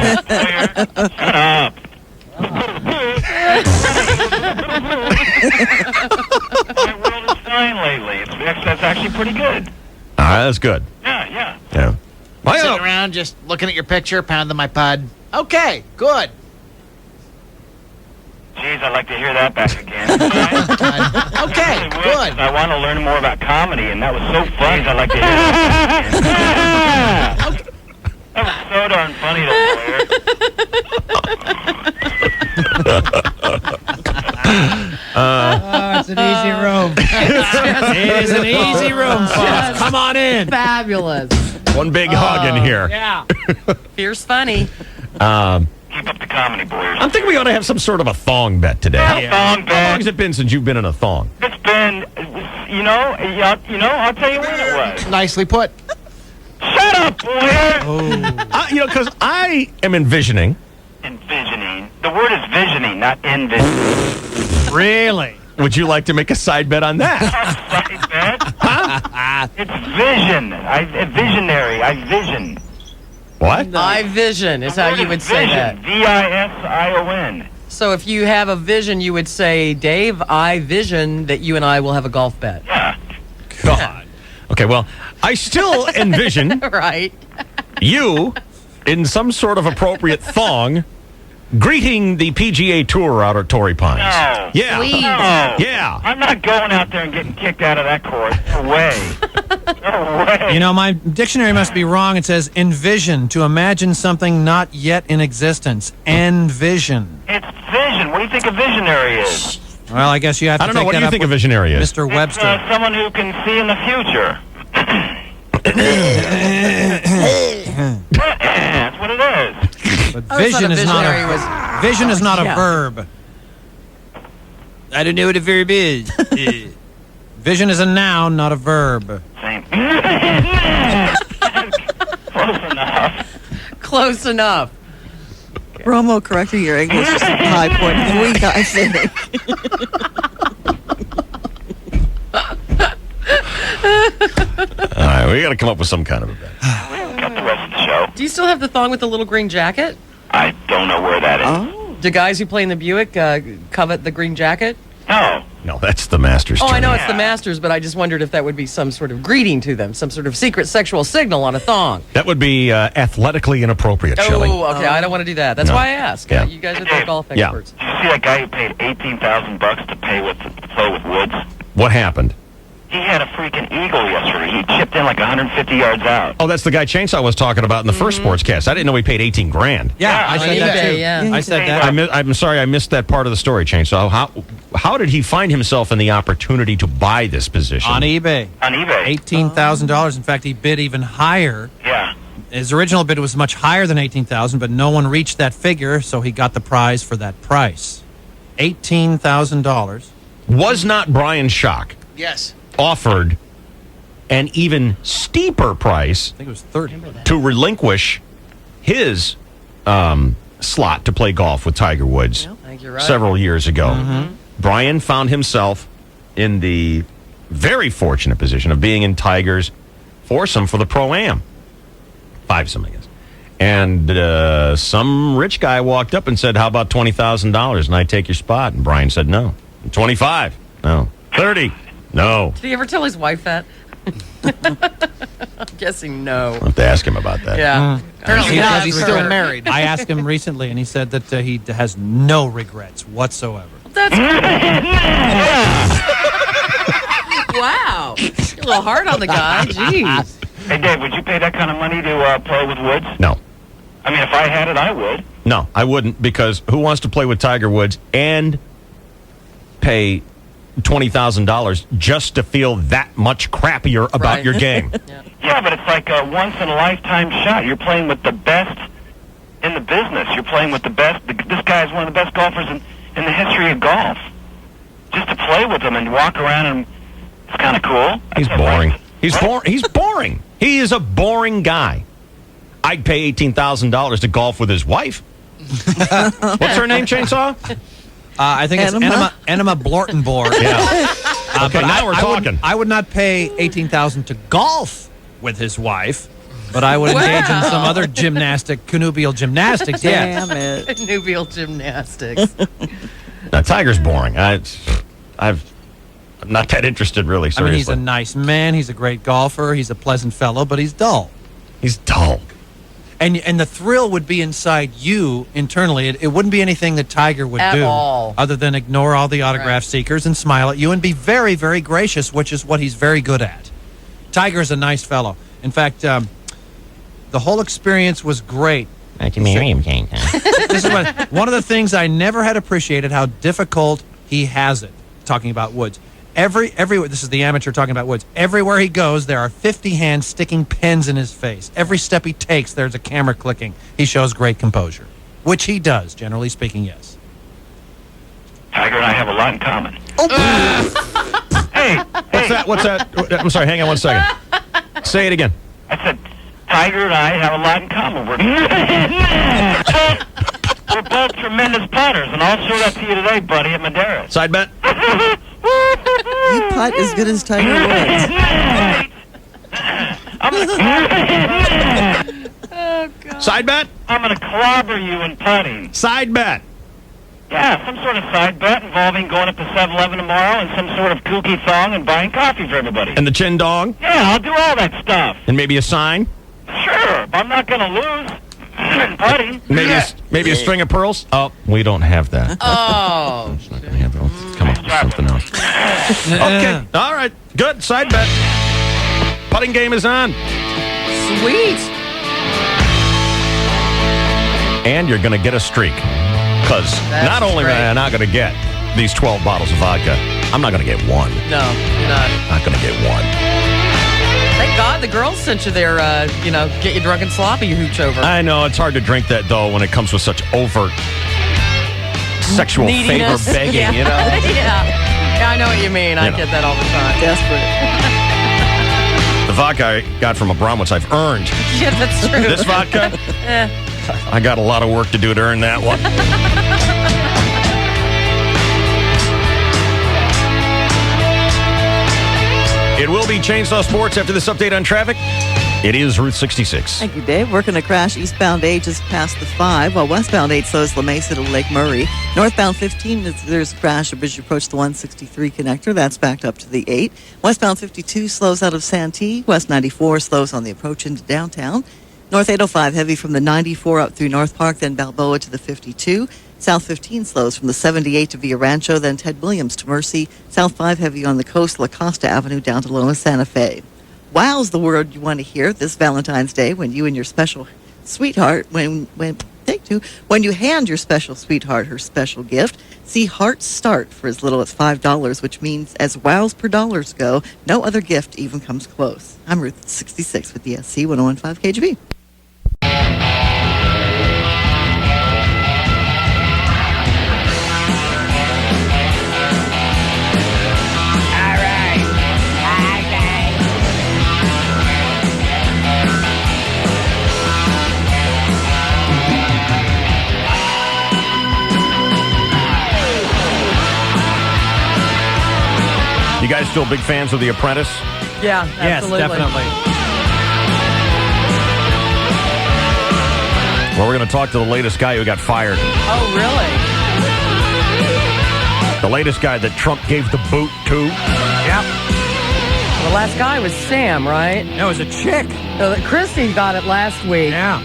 Shut up. My world is fine lately. That's actually pretty good. All right, that's good. Yeah. Yeah. Why Sitting around just looking at your picture, pounding my pud. Okay, good. Jeez, I'd like to hear that back again. Okay, good. I want to learn more about comedy, and that was so funny. I'd like to hear that back again. That was so darn funny, Oh, it's an easy room. It is an easy room, folks. Come on in. Fabulous. One big hug in here. Yeah. Fierce funny. Keep up the comedy, boys. I'm thinking we ought to have some sort of a thong bet today. Thong How long bet. has it been since you've been in a thong? It's been I'll tell you when it was. Nicely put. Shut up, boy. Because I am envisioning. Envisioning. The word is visioning, not envisioning. Really? Would you like to make a side bet on that? Side bet? Huh? It's vision. Visionary. I vision. What? I vision is how you would say that. Vision. So if you have a vision, you would say, Dave, I vision that you and I will have a golf bet. Yeah. God. Okay, well, I still envision Right. you in some sort of appropriate thong greeting the PGA Tour out at Torrey Pines. No. Yeah. Please. No. Yeah. I'm not going out there and getting kicked out of that course. No way. No way. You know, my dictionary must be wrong. It says envision, to imagine something not yet in existence. Envision. It's vision. What do you think a visionary is? Well, I guess you have to I don't know. take What do that you up think a with visionary is? Mr. Webster. Someone who can see in the future. That's what it is. But I always thought vision a is not visionary a was- vision is not a yeah. verb. I don't know what a verb is. Vision is a noun, not a verb. Same. Close enough. Close enough. Romo correcting your English is a high point of the week, I think. All right, we got to come up with some kind of event. Got the rest of the show. Do you still have the thong with the little green jacket? I don't know where that is. Oh. Do guys who play in the Buick covet the green jacket? No. No, that's the Masters. Oh, I know tournament. it's the Masters, but I just wondered if that would be some sort of greeting to them, some sort of secret sexual signal on a thong. That would be athletically inappropriate, Shelley. Oh, okay. I don't want to do that. That's No. why I asked. Yeah. You guys are the golf Yeah. experts. Did you see that guy who paid $18,000 to play with Woods? What happened? He had a freaking eagle yesterday. He chipped in like 150 yards out. Oh, that's the guy Chainsaw was talking about in the first sportscast. I didn't know he paid $18,000. Yeah, I on said that eBay, too. yeah. I said that. I'm sorry, I missed that part of the story, Chainsaw. How did he find himself in the opportunity to buy this position? On eBay. On eBay? $18,000. In fact, he bid even higher. Yeah. His original bid was much higher than $18,000, but no one reached that figure, so he got the prize for that price. $18,000. Was not Brian Schock Yes. offered an even steeper price I think it was 30. to relinquish his slot to play golf with Tiger Woods I think you're right. several years ago? Brian found himself in the very fortunate position of being in Tiger's foursome for the Pro-Am. Fivesome, I guess. And some rich guy walked up and said, how about $20,000 and I take your spot? And Brian said, no. 25? No. 30? No. Did he ever tell his wife that? I'm guessing no. I'll have to ask him about that. Yeah. Apparently not. He's still married. I asked him recently, and he said that he has no regrets whatsoever. That's wow. You're a little hard on the guy. Jeez. Hey, Dave, would you pay that kind of money to play with Woods? No. I mean, if I had it, I would. No, I wouldn't, because who wants to play with Tiger Woods and pay $20,000 just to feel that much crappier about Right. your game? Yeah, but it's like a once-in-a-lifetime shot. You're playing with the best in the business. You're playing with the best. This guy is one of the best golfers in the history of golf. Just to play with him and walk around, and it's kind of cool. He's boring. He's boring. He is a boring guy. I'd pay $18,000 to golf with his wife. What's her name, Chainsaw? I think Enema? it's Enema Blortenborg. Yeah. Okay, But now we're talking. I would not pay $18,000 to golf with his wife, but I would engage in some other connubial gymnastics. Yeah. Damn it. Nubial gymnastics. Now, Tiger's boring. I'm not that interested, really, I seriously. mean, he's a nice man. He's a great golfer. He's a pleasant fellow, but he's dull. He's dull. And the thrill would be inside you internally. It wouldn't be anything that Tiger would At do all. other than ignore all the autograph seekers and smile at you and be very, very gracious, which is what he's very good at. Tiger's a nice fellow. In fact, the whole experience was great. I can marry him, Kane. This is one of the things I never had appreciated, how difficult he has it. Talking about Woods. This is the amateur talking about Woods. Everywhere he goes, there are 50 hands sticking pens in his face. Every step he takes, there's a camera clicking. He shows great composure, which he does, generally speaking, yes. Tiger and I have a lot in common. Hey, Hey, What's that? I'm sorry, hang on one second. Say it again. I said, Tiger and I have a lot in common. We're both tremendous putters, and I'll show that to you today, buddy, at Madeira. Side bet? You putt as good as Tiger Woods. Side bet? I'm going to clobber you in putting. Side bet. Yeah, some sort of side bet involving going up to 7-Eleven tomorrow and some sort of kooky thong and buying coffee for everybody. And the chin dong? Yeah, I'll do all that stuff. And maybe a sign? Sure, but I'm not going to lose. Putting. Maybe a string of pearls? Oh, we don't have that. Oh. It's not gonna happen. Let's come up with something else. Okay. All right. Good. Side bet. Putting game is on. Sweet. And you're going to get a streak. Because not only am I not going to get these 12 bottles of vodka, I'm not going to get one. No, you're not. Not going to get one. Thank God the girls sent you their, get you drunk and sloppy hooch over. I know. It's hard to drink that, though, when it comes with such overt sexual Neediness. favor begging, Yeah. you know? Yeah, I know what you mean. I get that all the time. Desperate. The vodka I got from Abramowitz, I've earned. Yeah, that's true. This vodka, I got a lot of work to do to earn that one. It will be Chainsaw Sports after this update on traffic. It is Route 66. Thank you, Dave. Working a crash eastbound 8 just past the 5, while westbound 8 slows La Mesa to Lake Murray. Northbound 15, there's a crash as you approach the 163 connector. That's backed up to the 8. Westbound 52 slows out of Santee. West 94 slows on the approach into downtown. North 805 heavy from the 94 up through North Park, then Balboa to the 52. South 15 slows from the 78 to Villa Rancho, then Ted Williams to Mercy. South 5 heavy on the coast, La Costa Avenue down to Loma Santa Fe. Wow's the word you want to hear this Valentine's Day when you and your special sweetheart, when you hand your special sweetheart her special gift. See Hearts Start for as little as $5, which means as wows per dollars go, no other gift even comes close. I'm Ruth 66 with the SC 1015 KGB. You guys still big fans of The Apprentice? Yeah, absolutely. Yes, definitely. Well, we're going to talk to the latest guy who got fired. Oh, really? The latest guy that Trump gave the boot to. Yep. The last guy was Sam, right? No, it was a chick. Christy got it last week. Yeah.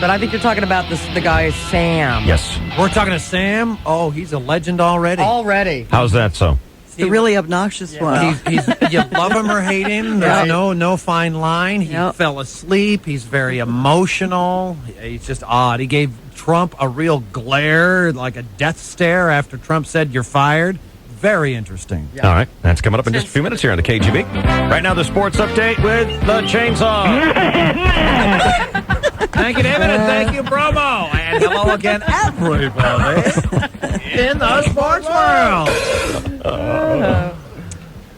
But I think you're talking about the guy Sam. Yes. We're talking to Sam. Oh, he's a legend already. Already. How's that so? The really obnoxious one. He's you love him or hate him. There's no fine line. He fell asleep. He's very emotional. He's just odd. He gave Trump a real glare, like a death stare after Trump said, "You're fired." Very interesting. All right. That's coming up in just a few minutes here on the KGB. Right now, the sports update with the Chainsaw. Thank you, David, and thank you, Bromo. And hello again, everybody in the sports world.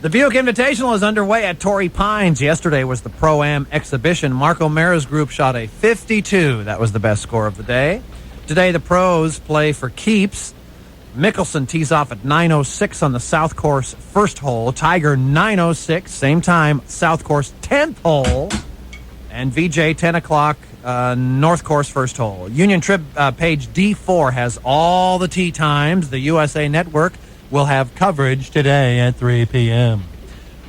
The Buick Invitational is underway at Torrey Pines. Yesterday was the Pro-Am exhibition. Mark O'Mara's group shot a 52. That was the best score of the day. Today, the pros play for keeps. Mickelson tees off at 9:06 on the South Course first hole. Tiger 9:06, same time, South Course 10th hole. And VJ 10 o'clock, North Course first hole. Union Trip page D4 has all the tee times. The USA Network will have coverage today at 3 p.m.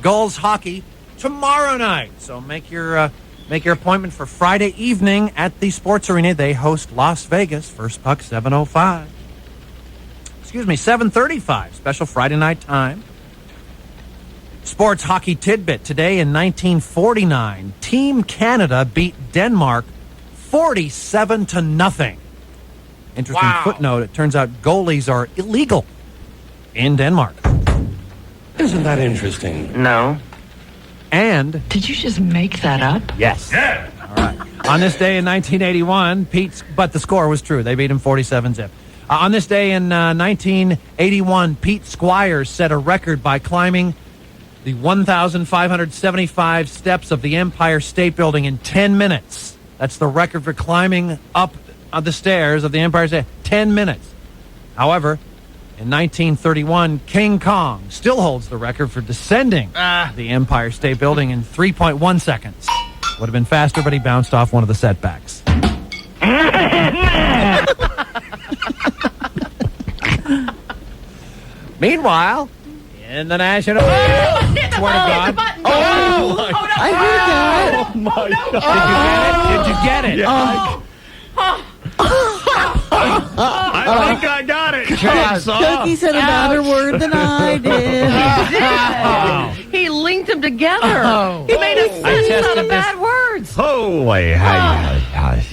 Gulls hockey tomorrow night. So make your appointment for Friday evening at the Sports Arena. They host Las Vegas. First puck 7:05. 7:35. Special Friday night time. Sports hockey tidbit. Today in 1949, Team Canada beat Denmark 47-0. Interesting footnote. It turns out goalies are illegal in Denmark. Isn't that interesting? No. And Did you just make that up? yes. All right. On this day in 1981, but the score was true. They beat him 47-0. On this day in 1981, Pete Squires set a record by climbing the 1,575 steps of the Empire State Building in 10 minutes. That's the record for climbing up the stairs of the Empire State. 10 minutes. However, in 1931, King Kong still holds the record for descending the Empire State Building in 3.1 seconds. Would have been faster, but he bounced off one of the setbacks. Meanwhile, in the national... Swear to God. I heard that. Oh, my God. Did you get it? Yeah. I think I got it. Cookie said a better word than I did. He linked them together. He made a sentence out of bad words. Holy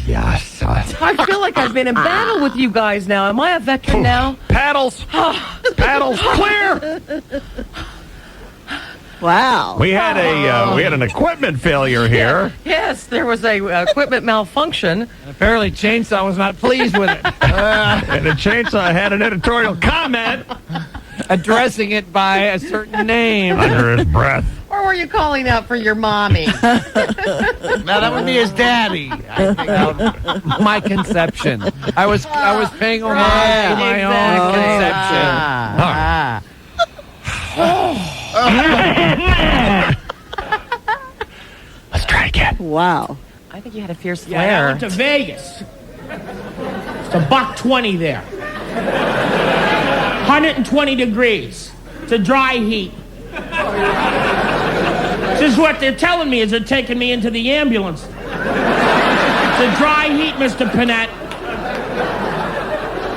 yes. I feel like I've been in battle with you guys now. Am I a veteran now? Paddles. Paddles clear. Wow. We had an equipment failure here. Yes, there was a equipment malfunction. And apparently Chainsaw was not pleased with it. And the Chainsaw had an editorial comment addressing it by a certain name. under his breath. Or were you calling out for your mommy? Now that would be his daddy. My conception. I was paying homage to my own conception. Let's try again. Wow. I think you had a fierce Yeah, I flair. went to Vegas. It's $120 there. 120 degrees. It's a dry heat. This is what they're telling me as they're taking me into the ambulance. It's a dry heat, Mr. Panett.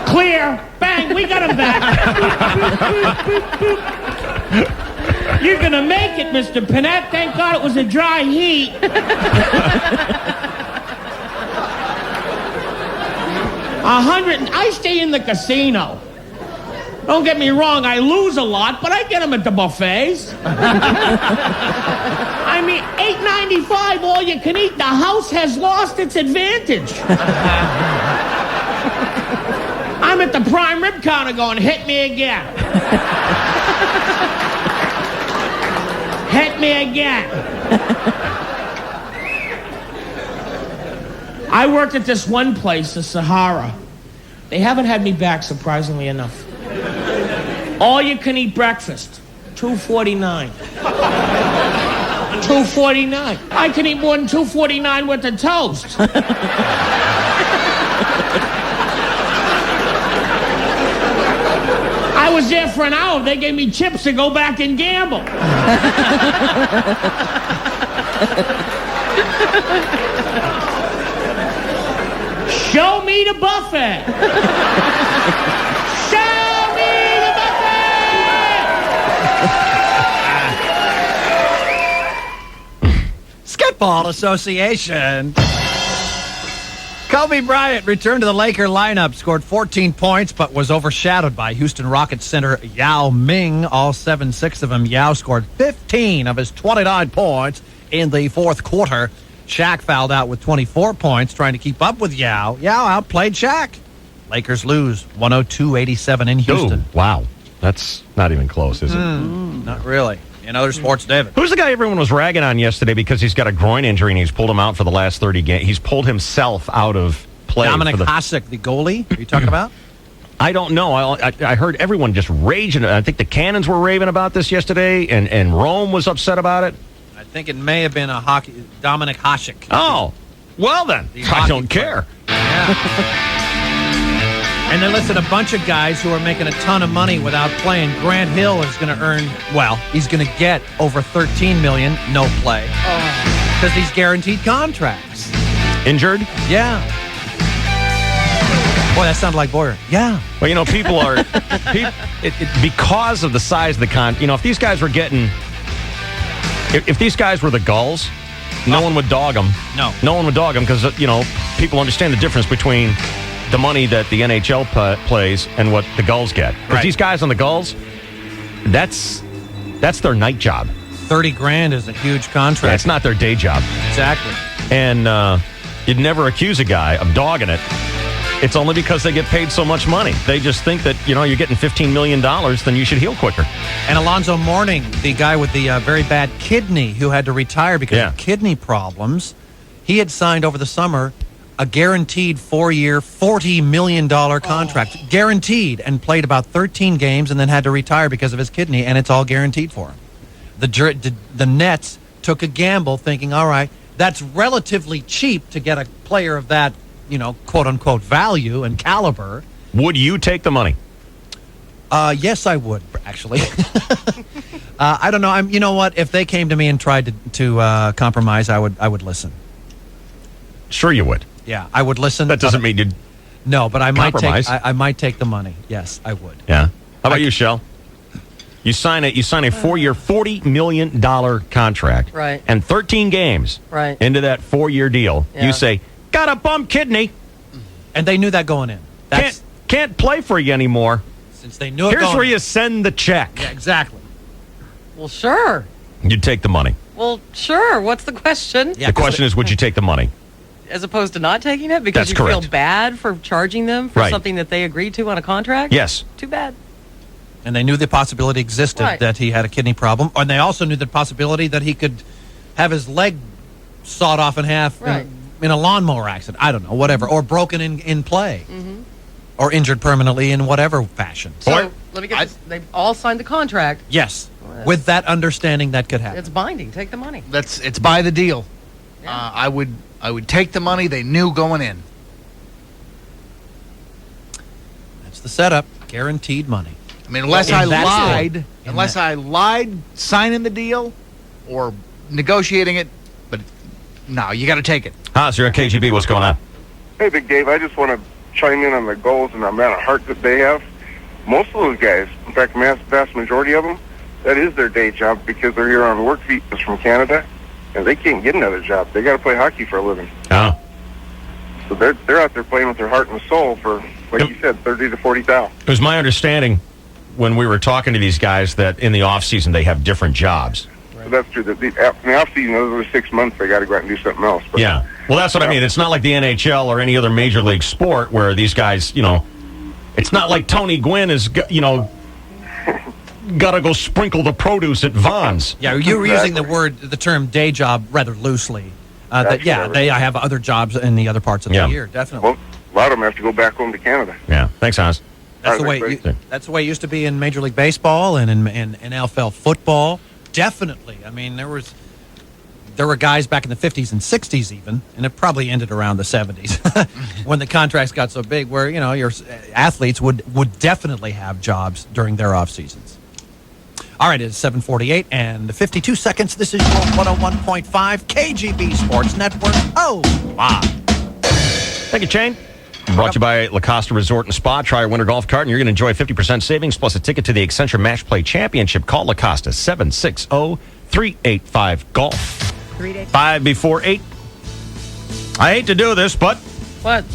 Clear. Bang, we got him back. You're gonna make it, Mr. Panett. Thank God it was a dry heat. I stay in the casino. Don't get me wrong, I lose a lot, but I get them at the buffets. I mean, $8.95 all you can eat. The house has lost its advantage. I'm at the prime rib counter going, hit me again. Hit me again. I worked at this one place, the Sahara. They haven't had me back, surprisingly enough. All you can eat breakfast, $2.49. $2.49. I can eat more than $2.49 worth of toast. I was there for an hour. They gave me chips to go back and gamble. Show me the buffet. Show me the buffet. Sketball Association. Kobe Bryant returned to the Laker lineup, scored 14 points, but was overshadowed by Houston Rockets center Yao Ming. All 7-6 of them. Yao scored 15 of his 29 points in the fourth quarter. Shaq fouled out with 24 points, trying to keep up with Yao. Yao outplayed Shaq. Lakers lose 102-87 in Houston. Ooh, wow. That's not even close, is it? Not really. In other sports, David. Who's the guy everyone was ragging on yesterday because he's got a groin injury and he's pulled him out for the last 30 games? He's pulled himself out of play. Dominic Hasek, the goalie. Are you talking about? I don't know. I heard everyone just raging. I think the Cannons were raving about this yesterday, and Rome was upset about it. I think it may have been Dominic Hasek. Oh, well then. I don't care. Yeah. And then listen, a bunch of guys who are making a ton of money without playing. Grant Hill is going to earn, he's going to get over $13 million, no play. Because he's guaranteed contracts. Injured? Yeah. Boy, that sounded like Boyer. Yeah. Well, people are, because of the size of the if these guys were getting, if these guys were the Gulls, no one would dog them. No one would dog them because, people understand the difference between the money that the NHL plays and what the Gulls get. Because these guys on the Gulls, that's their night job. $30,000 is a huge contract. Yeah, it's not their day job. Exactly. And you'd never accuse a guy of dogging it It's only because they get paid so much money. They just think that, you're getting $15 million, then you should heal quicker. And Alonzo Mourning, the guy with the very bad kidney who had to retire because of kidney problems, he had signed over the summer a guaranteed 4-year, $40 million contract. Guaranteed, and played about 13 games and then had to retire because of his kidney, and it's all guaranteed for him. The Nets took a gamble thinking, all right, that's relatively cheap to get a player of that, quote-unquote value and caliber. Would you take the money? Yes, I would, actually. I don't know. You know what? If they came to me and tried to compromise, I would listen. Sure you would. Yeah, I would listen. That doesn't mean you'd No, but I compromise. might take the money. Yes, I would. Yeah. How about you, Shell? You sign a 4-year, $40 million contract. Right. And 13 games. Right. Into that 4-year deal. Yeah. You say, got a bum kidney. And they knew that going in. Can't play for you anymore. Since they knew it Here's going where in. you send the check. Yeah, exactly. Well, sure. You'd take the money. Well, sure. What's the question? The question is, would you take the money? As opposed to not taking it because That's you feel correct. bad for charging them for Right. something that they agreed to on a contract? Yes. Too bad. And they knew the possibility existed Right. that he had a kidney problem. And they also knew the possibility that he could have his leg sawed off in half Right. in a lawnmower accident. I don't know, whatever. Or broken in play. Mm-hmm. Or injured permanently in whatever fashion. So, let me get this. They all signed the contract. Yes. With that understanding that could happen. It's binding. Take the money. It's by the deal. I would take the money they knew going in. That's the setup. Guaranteed money. I mean, unless Well, I in that lied, form. unless I lied signing the deal or negotiating it, but no, you got to take it. Haas, you're on KGB. What's going on? Hey, Big Dave, I just want to chime in on the goals and the amount of heart that they have. Most of those guys, in fact, the vast majority of them, that is their day job because they're here on work visas from Canada, and they can't get another job. They got to play hockey for a living. Oh. So they're out there playing with their heart and soul for, like you said, 30 to 40 thou. It was my understanding when we were talking to these guys that in the off season they have different jobs. So that's true. In the off season, those are 6 months. They got to go out and do something else. But, Yeah. Well, that's what I mean. It's not like the NHL or any other major league sport where these guys, it's not like Tony Gwynn is, got to go sprinkle the produce at Vaughn's. Yeah, you were using the term day job rather loosely. They have other jobs in the other parts of the year, definitely. Well, a lot of them have to go back home to Canada. Yeah. Thanks, Hans. That's the way. That's the way it used to be in Major League Baseball and in NFL football. Definitely. I mean, there were guys back in the 50s and 60s even, and it probably ended around the 70s when the contracts got so big, where your athletes would definitely have jobs during their off seasons. All right, it's 7:48 and 52 seconds. This is your 101.5 KGB Sports Network. Oh, wow. Thank you, Shane. Brought to you by La Costa Resort and Spa. Try our winter golf cart, and you're going to enjoy 50% savings plus a ticket to the Accenture Match Play Championship. Call La Costa 760-385-GOLF. 5 before 8. I hate to do this, but What?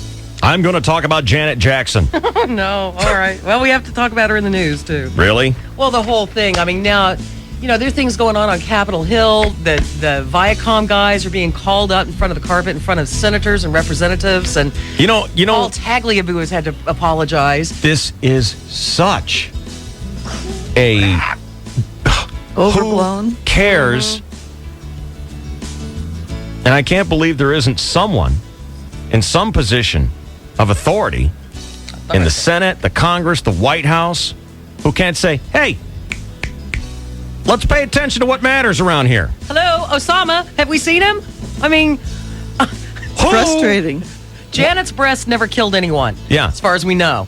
I'm going to talk about Janet Jackson. Oh, no. All right. Well, we have to talk about her in the news, too. Really? Well, the whole thing. I mean, now, there's things going on Capitol Hill. The Viacom guys are being called out in front of the carpet in front of senators and representatives. And, Paul Tagliabue has had to apologize. This is such a... Overblown. Who cares? And I can't believe there isn't someone in some position of authority in the Senate, the Congress, the White House, who can't say, hey, let's pay attention to what matters around here. Hello, Osama. Have we seen him? I mean... Frustrating. Janet's breast never killed anyone. Yeah. As far as we know.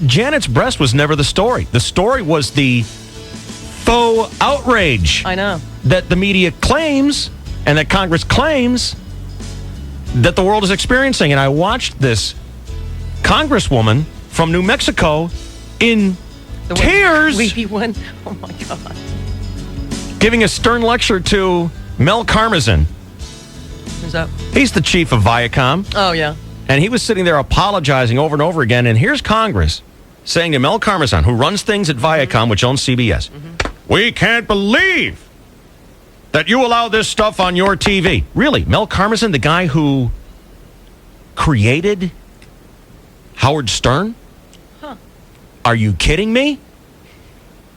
Janet's breast was never the story. The story was the faux outrage. I know. That the media claims and that Congress claims that the world is experiencing. And I watched this congresswoman from New Mexico in tears. Weepy one. Oh, my God. Giving a stern lecture to Mel Karmazin. Who's that? He's the chief of Viacom. Oh, yeah. And he was sitting there apologizing over and over again. And here's Congress saying to Mel Karmazin, who runs things at Viacom, which owns CBS, we can't believe that you allow this stuff on your TV. Really? Mel Karmazin, the guy who created Howard Stern? Huh. Are you kidding me?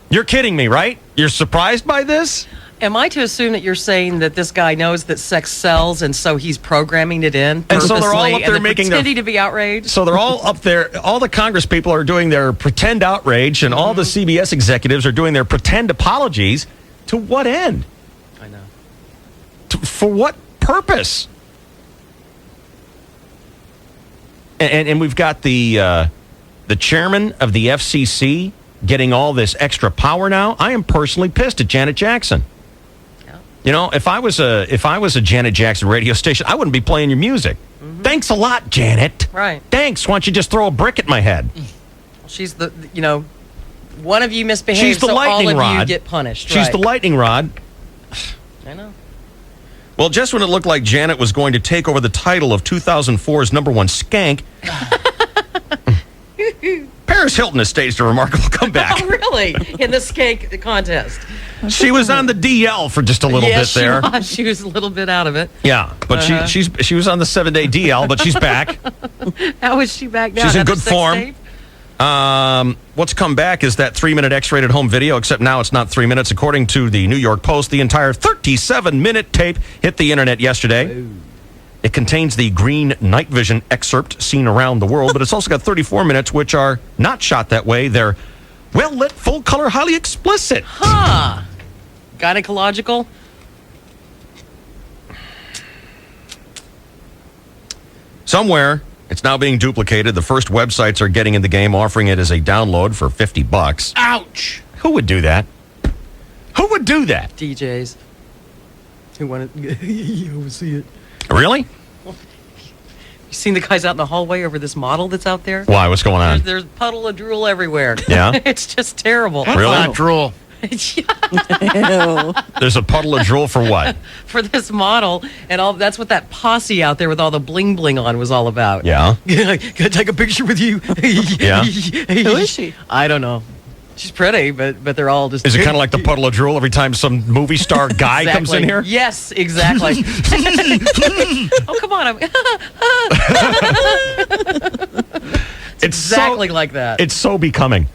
You're kidding me, right? You're surprised by this? Am I to assume that you're saying that this guy knows that sex sells, and so he's programming it in And so they're all purposely, up there and making their- pretending to be outraged? So they're all up there. All the Congress people are doing their pretend outrage, and all the CBS executives are doing their pretend apologies. To what end? I know. For what purpose? And we've got the chairman of the FCC getting all this extra power now. I am personally pissed at Janet Jackson. You know, if I was a Janet Jackson radio station, I wouldn't be playing your music. Thanks a lot, Janet. Right. Thanks. Why don't you just throw a brick at my head? She's one of you misbehaves, She's the so lightning all of rod. you get punished. She's right. the lightning rod. I know. Well, just when it looked like Janet was going to take over the title of 2004's number one skank, Paris Hilton has staged a remarkable comeback. Oh, really? In the skank contest. She was on the DL for just a little bit there. Yes, she was a little bit out of it. Yeah, but she was on the 7-day DL, but she's back. How is she back now? She's in Another good sex form. tape? What's come back is that 3-minute X-rated home video, except now it's not 3 minutes. According to the New York Post, the entire 37-minute tape hit the internet yesterday. It contains the green night vision excerpt seen around the world, but it's also got 34 minutes, which are not shot that way. They're well-lit, full-color, highly explicit. Huh. Gynecological? Somewhere, it's now being duplicated. The first websites are getting in the game, offering it as a download for $50. Ouch. Who would do that? Who would do that? DJs. Who want to you see it? Really? You seen the guys out in the hallway over this model that's out there? Why? What's going on? There's puddle of drool everywhere. Yeah? It's just terrible. Really? Not drool. There's a puddle of drool for what? For this model, and all that's what that posse out there with all the bling bling on was all about. Yeah. Can I take a picture with you? Yeah. Who is she? I don't know. She's pretty, but they're all just. Is it kind of like the puddle of drool every time some movie star guy comes in here? Yes, exactly. Oh, come on. It's exactly like that. It's so becoming.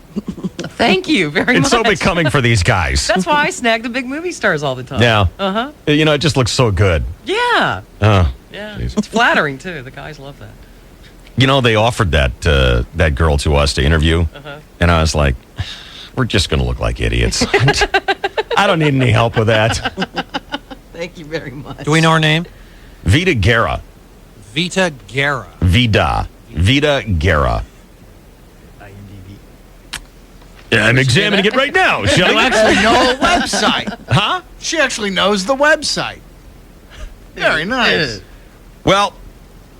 Thank you very much. It's so becoming for these guys. That's why I snag the big movie stars all the time. Yeah. Uh-huh. You know, it just looks so good. Yeah. Oh. Yeah. Geez. It's flattering, too. The guys love that. You know, they offered that girl to us to interview, and I was like, we're just going to look like idiots. I don't need any help with that. Thank you very much. Do we know her name? Vida Guerra. Vita Guerra. Vida Guerra. Yeah, I'm examining it right now. Shall You I? actually know a website. Huh? She actually knows the website. Very nice. Well,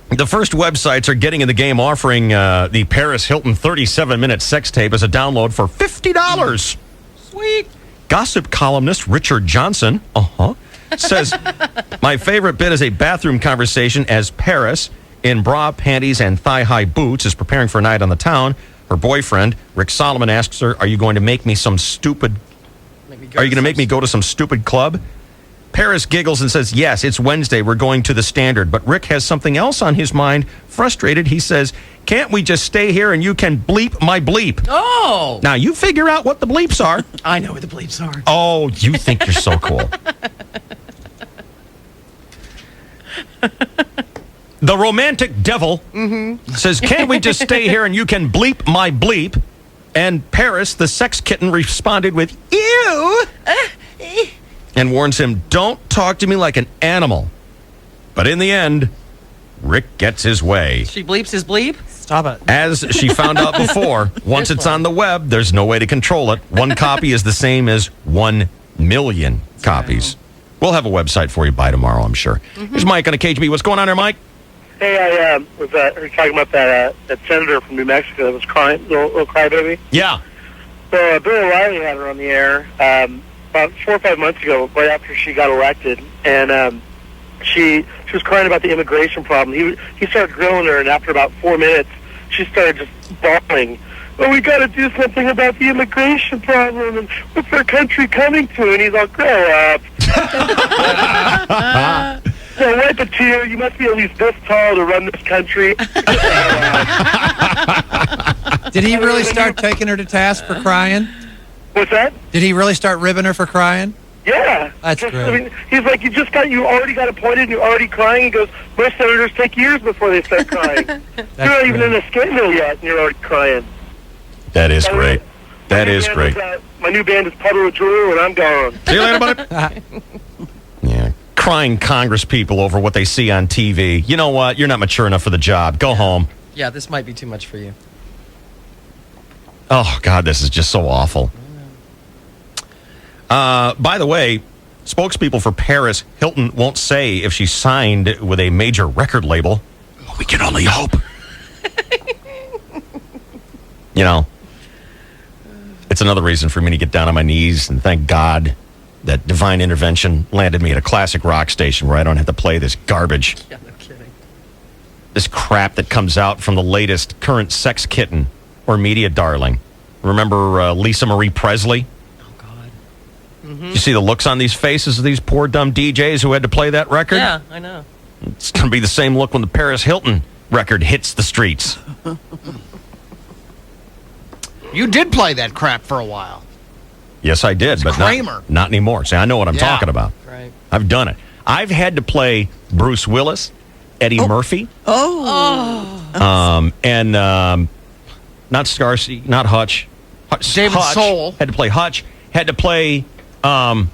the first websites are getting in the game, offering the Paris Hilton 37-minute sex tape as a download for $50. Sweet. Gossip columnist Richard Johnson, says, my favorite bit is a bathroom conversation as Paris, in bra, panties, and thigh-high boots, is preparing for a night on the town. Her boyfriend, Rick Solomon, asks her, are you going to make me some stupid... Are you going to make me go to some stupid club? Paris giggles and says, yes, it's Wednesday. We're going to the Standard. But Rick has something else on his mind. Frustrated, he says, can't we just stay here and you can bleep my bleep? Oh! Now, you figure out what the bleeps are. I know what the bleeps are. Oh, you think you're so cool. The romantic devil says, can't we just stay here and you can bleep my bleep? And Paris, the sex kitten, responded with, ew! And warns him, don't talk to me like an animal. But in the end, Rick gets his way. She bleeps his bleep? Stop it. As she found out before, once it's on the web, there's no way to control it. One copy is the same as 1 million copies. We'll have a website for you by tomorrow, I'm sure. Here's Mike on a KGB. What's going on there, Mike? Hey, I was talking about that senator from New Mexico that was crying, little crybaby. Yeah. So Bill O'Reilly had her on the air about 4 or 5 months ago, right after she got elected, and she was crying about the immigration problem. He started grilling her, and after about 4 minutes, she started just bawling. Well, we got to do something about the immigration problem, and what's our country coming to? And he's all, grow up. So wipe a tear. You must be at least this tall to run this country. Did he really start taking her to task for crying? What's that? Did he really start ribbing her for crying? Yeah. That's Just, great. I mean, he's like, you already got appointed and you're already crying. He goes, most senators take years before they start crying. You're not even in a scandal yet and you're already crying. That is great. That is great. My new band is Puddle of Drew, and I'm gone. See you later, buddy. Yeah. Crying Congress people over what they see on TV. You know what? You're not mature enough for the job. Go home. Yeah, this might be too much for you. Oh, God, this is just so awful. By the way, spokespeople for Paris Hilton won't say if she signed with a major record label. We can only hope. You know, it's another reason for me to get down on my knees and thank God that divine intervention landed me at a classic rock station where I don't have to play this garbage. Yeah, no kidding. This crap that comes out from the latest current sex kitten or media darling. Remember Lisa Marie Presley? Oh, God. You see the looks on these faces of these poor dumb DJs who had to play that record? Yeah, I know. It's going to be the same look when the Paris Hilton record hits the streets. You did play that crap for a while. Yes, I did, but Kramer. not anymore. See, I know what I'm talking about. Right. I've done it. I've had to play Bruce Willis, Eddie Murphy, and not Scarsy, not Hutch. David Hutch. Soul. Had to play Hutch. Had to play, who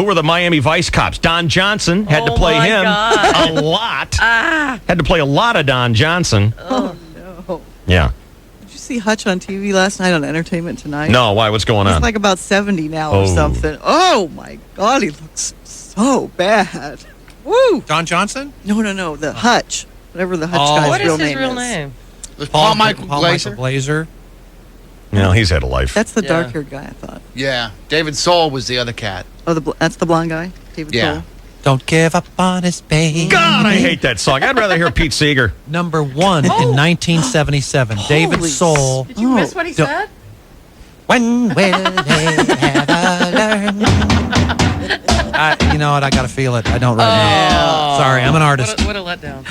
were the Miami Vice cops? Don Johnson. Had to play him a lot. Had to play a lot of Don Johnson. Oh, no. Yeah. Did you see Hutch on TV last night on Entertainment Tonight? No, why? What's going on? He's like about 70 now or Oh. something. Oh, my God, he looks so bad. Woo! Don Johnson? No, the Hutch. Whatever the Hutch guy's What is real his name real is. name? Paul Michael Michael Glazer. No, he's had a life. That's the Yeah. dark-haired guy, I thought. Yeah. David Soul was the other cat. Oh, that's the blonde guy? David Yeah. Soul? Don't give up on us, baby. God, I hate that song. I'd rather hear Pete Seeger. Number one in 1977. David Holy Soul. Did you miss what he Don't- said? When will they ever learn? You know what? I got to feel it. I don't right now. Sorry, I'm an artist. What a letdown.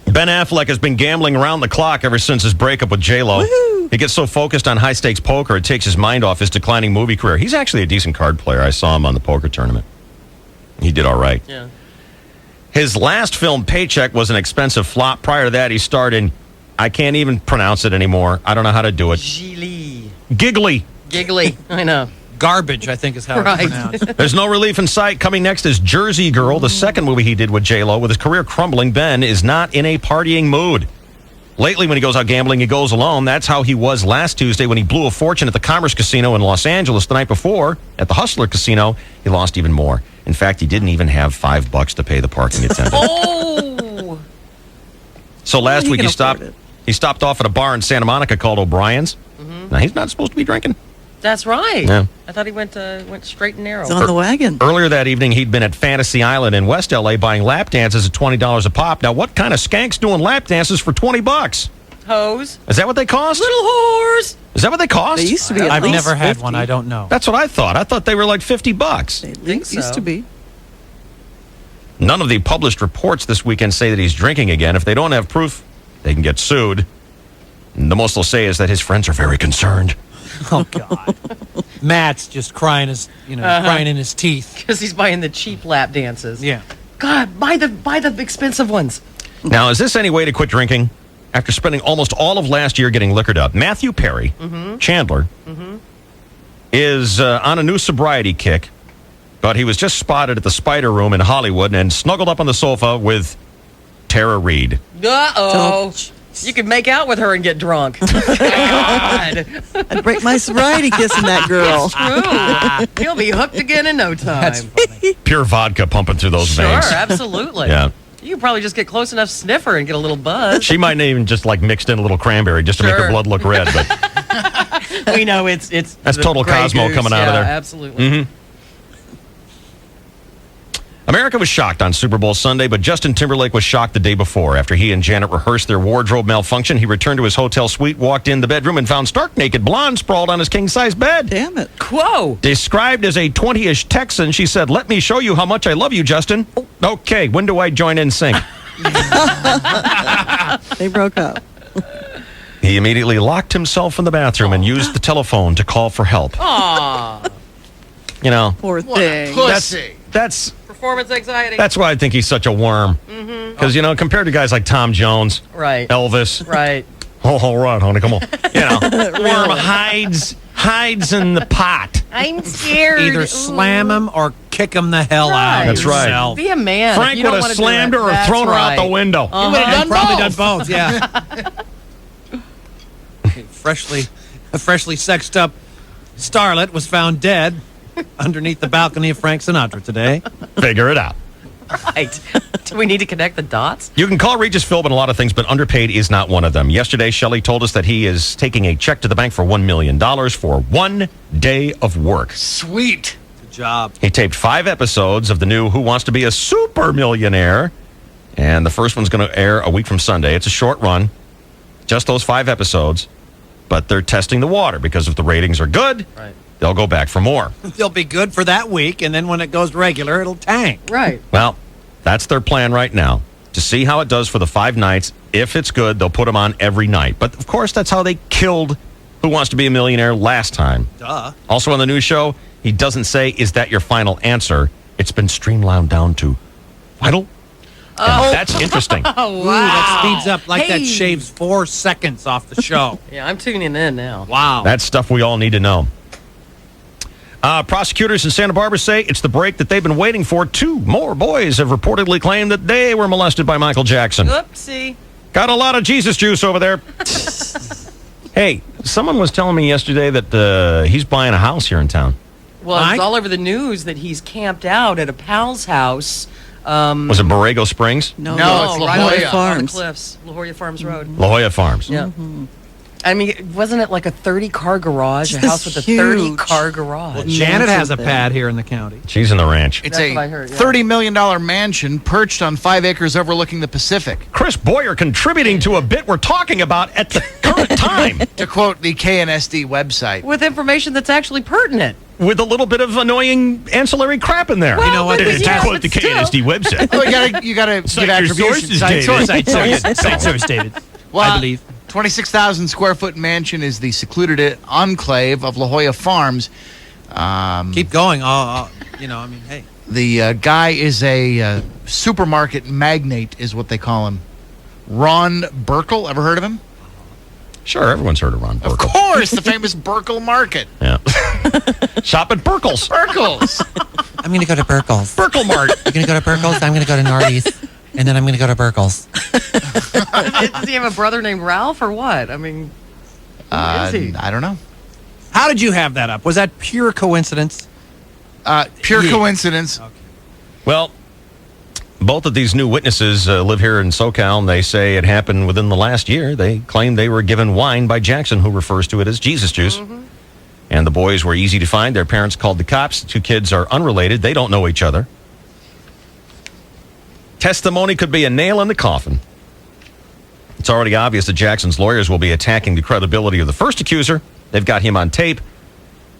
Ben Affleck has been gambling around the clock ever since his breakup with J-Lo. He gets so focused on high-stakes poker, it takes his mind off his declining movie career. He's actually a decent card player. I saw him on the poker tournament. He did all right. Yeah. His last film, Paycheck, was an expensive flop. Prior to that, he starred in, I can't even pronounce it anymore. I don't know how to do it. Gigli. Giggly. I know. Garbage, I think is how Right. it's pronounced. There's no relief in sight. Coming next is Jersey Girl, the second movie he did with J-Lo. With his career crumbling, Ben is not in a partying mood. Lately, when he goes out gambling, he goes alone. That's how he was last Tuesday when he blew a fortune at the Commerce Casino in Los Angeles. The night before, at the Hustler Casino, he lost even more. In fact, he didn't even have $5 to pay the parking attendant. Oh! So last he week can he stopped. afford it. He stopped off at a bar in Santa Monica called O'Brien's. Now he's not supposed to be drinking. That's right. Yeah. I thought he went straight and narrow. He's on the wagon. Earlier that evening, he'd been at Fantasy Island in West LA buying lap dances at $20 a pop. Now, what kind of skank's doing lap dances for $20? Hose. Is that what they cost? Little whores. Is that what they cost? They used to be at I've least never had 50. one. I don't know. That's what I thought. I thought they were like $50. They at think least used so. to be. None of the published reports this weekend say that he's drinking again. If they don't have proof, they can get sued. And the most they'll say is that his friends are very concerned. Oh God. Matt's just crying crying in his teeth. Because he's buying the cheap lap dances. Yeah. God, buy the expensive ones. Now, is this any way to quit drinking? After spending almost all of last year getting liquored up, Matthew Perry, Chandler, is on a new sobriety kick, but he was just spotted at the Spider Room in Hollywood and snuggled up on the sofa with Tara Reid. Uh-oh. You could make out with her and get drunk. God. I'd break my sobriety kissing that girl. True. He'll be hooked again in no time. That's funny. Pure vodka pumping through those Sure, veins. absolutely. Yeah. You could probably just get close enough sniffer and get a little buzz. She might even just like mixed in a little cranberry just to make her Sure. blood look red. But We know it's That's the total Grey Cosmo Goose. coming out of Yeah, there. Absolutely. America was shocked on Super Bowl Sunday, but Justin Timberlake was shocked the day before. After he and Janet rehearsed their wardrobe malfunction, he returned to his hotel suite, walked in the bedroom, and found stark naked blonde sprawled on his king-size bed. Damn it. Whoa. Described as a 20-ish Texan, she said, "Let me show you how much I love you, Justin." Okay, when do I join NSYNC? They broke up. He immediately locked himself in the bathroom and used the telephone to call for help. Aw. You know, Poor thing. that's Performance anxiety. That's why I think he's such a worm. Because, you know, compared to guys like Tom Jones, Right. Elvis. Right. Oh, all right, honey, come on. You know, worm hides in the pot. I'm scared. Either slam him or kick him the hell out. That's right. yourself. Be a man. Frank You don't would have wanna do slammed that. her or That's thrown her out the right. window. Uh-huh. He would have probably done both, yeah. A freshly sexed up starlet was found dead underneath the balcony of Frank Sinatra today. Figure it out. Right. Do we need to connect the dots? You can call Regis Philbin a lot of things, but underpaid is not one of them. Yesterday, Shelley told us that he is taking a check to the bank for $1 million for 1 day of work. Sweet. Good job. He taped 5 episodes of the new Who Wants to Be a Super Millionaire, and the first one's going to air a week from Sunday. It's a short run, just those 5 episodes, but they're testing the water because if the ratings are good, they'll go back for more. They'll be good for that week, and then when it goes regular, it'll tank. Right. Well, that's their plan right now, to see how it does for the 5 nights. If it's good, they'll put them on every night. But, of course, that's how they killed Who Wants to Be a Millionaire last time. Duh. Also on the new show, he doesn't say, "Is that your final answer?" It's been streamlined down to final. And that's interesting. Oh, Ooh, that speeds up like that Hey. shaves 4 seconds off the show. Yeah, I'm tuning in now. Wow. That's stuff we all need to know. Prosecutors in Santa Barbara say it's the break that they've been waiting for. 2 more boys have reportedly claimed that they were molested by Michael Jackson. Oopsie. Got a lot of Jesus juice over there. Hey, someone was telling me yesterday that he's buying a house here in town. Well, Mike? it's all over the news that he's camped out at a pal's house. Was it Borrego Springs? No, No, it's La right Jolla on the Farms. cliffs. La Jolla Farms Road. La Jolla Farms. Yeah. I mean, wasn't it like a 30-car garage? A It's house with a huge. 30-car garage. Well, Janet has a Massive pad here in the county. She's in the ranch. It's That's a what I heard, yeah. $30 million mansion perched on 5 acres overlooking the Pacific. Chris Boyer contributing to a bit we're talking about at the current time To quote the KNSD website. With information that's actually pertinent. with a little bit of annoying ancillary crap in there. Well, You know what? but It's to yeah, quote but the still. KNSD website. Oh, you gotta Cite give your attribution. sources, Cite David. sources. Site service, David. Well, I believe. 26,000 square foot mansion is the secluded enclave of La Jolla Farms. Keep going. You know, I mean, hey. The guy is a supermarket magnate, is what they call him. Ron Burkle. Ever heard of him? Sure, everyone's heard of Ron Of Burkle. course, the famous Burkle Market. Yeah. Shop at Burkle's. Burkles. I'm going to go to Burkle's. Burkle Mart. You're going to go to Burkle's? I'm going to go to Northeast. And then I'm going to go to Burkle's. Does he have a brother named Ralph or what? I mean, who is he? I don't know. How did you have that up? Was that pure coincidence? Pure Yeah. coincidence. Well, both of these new witnesses live here in SoCal, and they say it happened within the last year. They claim they were given wine by Jackson, who refers to it as Jesus juice. And the boys were easy to find. Their parents called the cops. The 2 kids are unrelated. They don't know each other. Testimony could be a nail in the coffin. It's already obvious that Jackson's lawyers will be attacking the credibility of the first accuser. They've got him on tape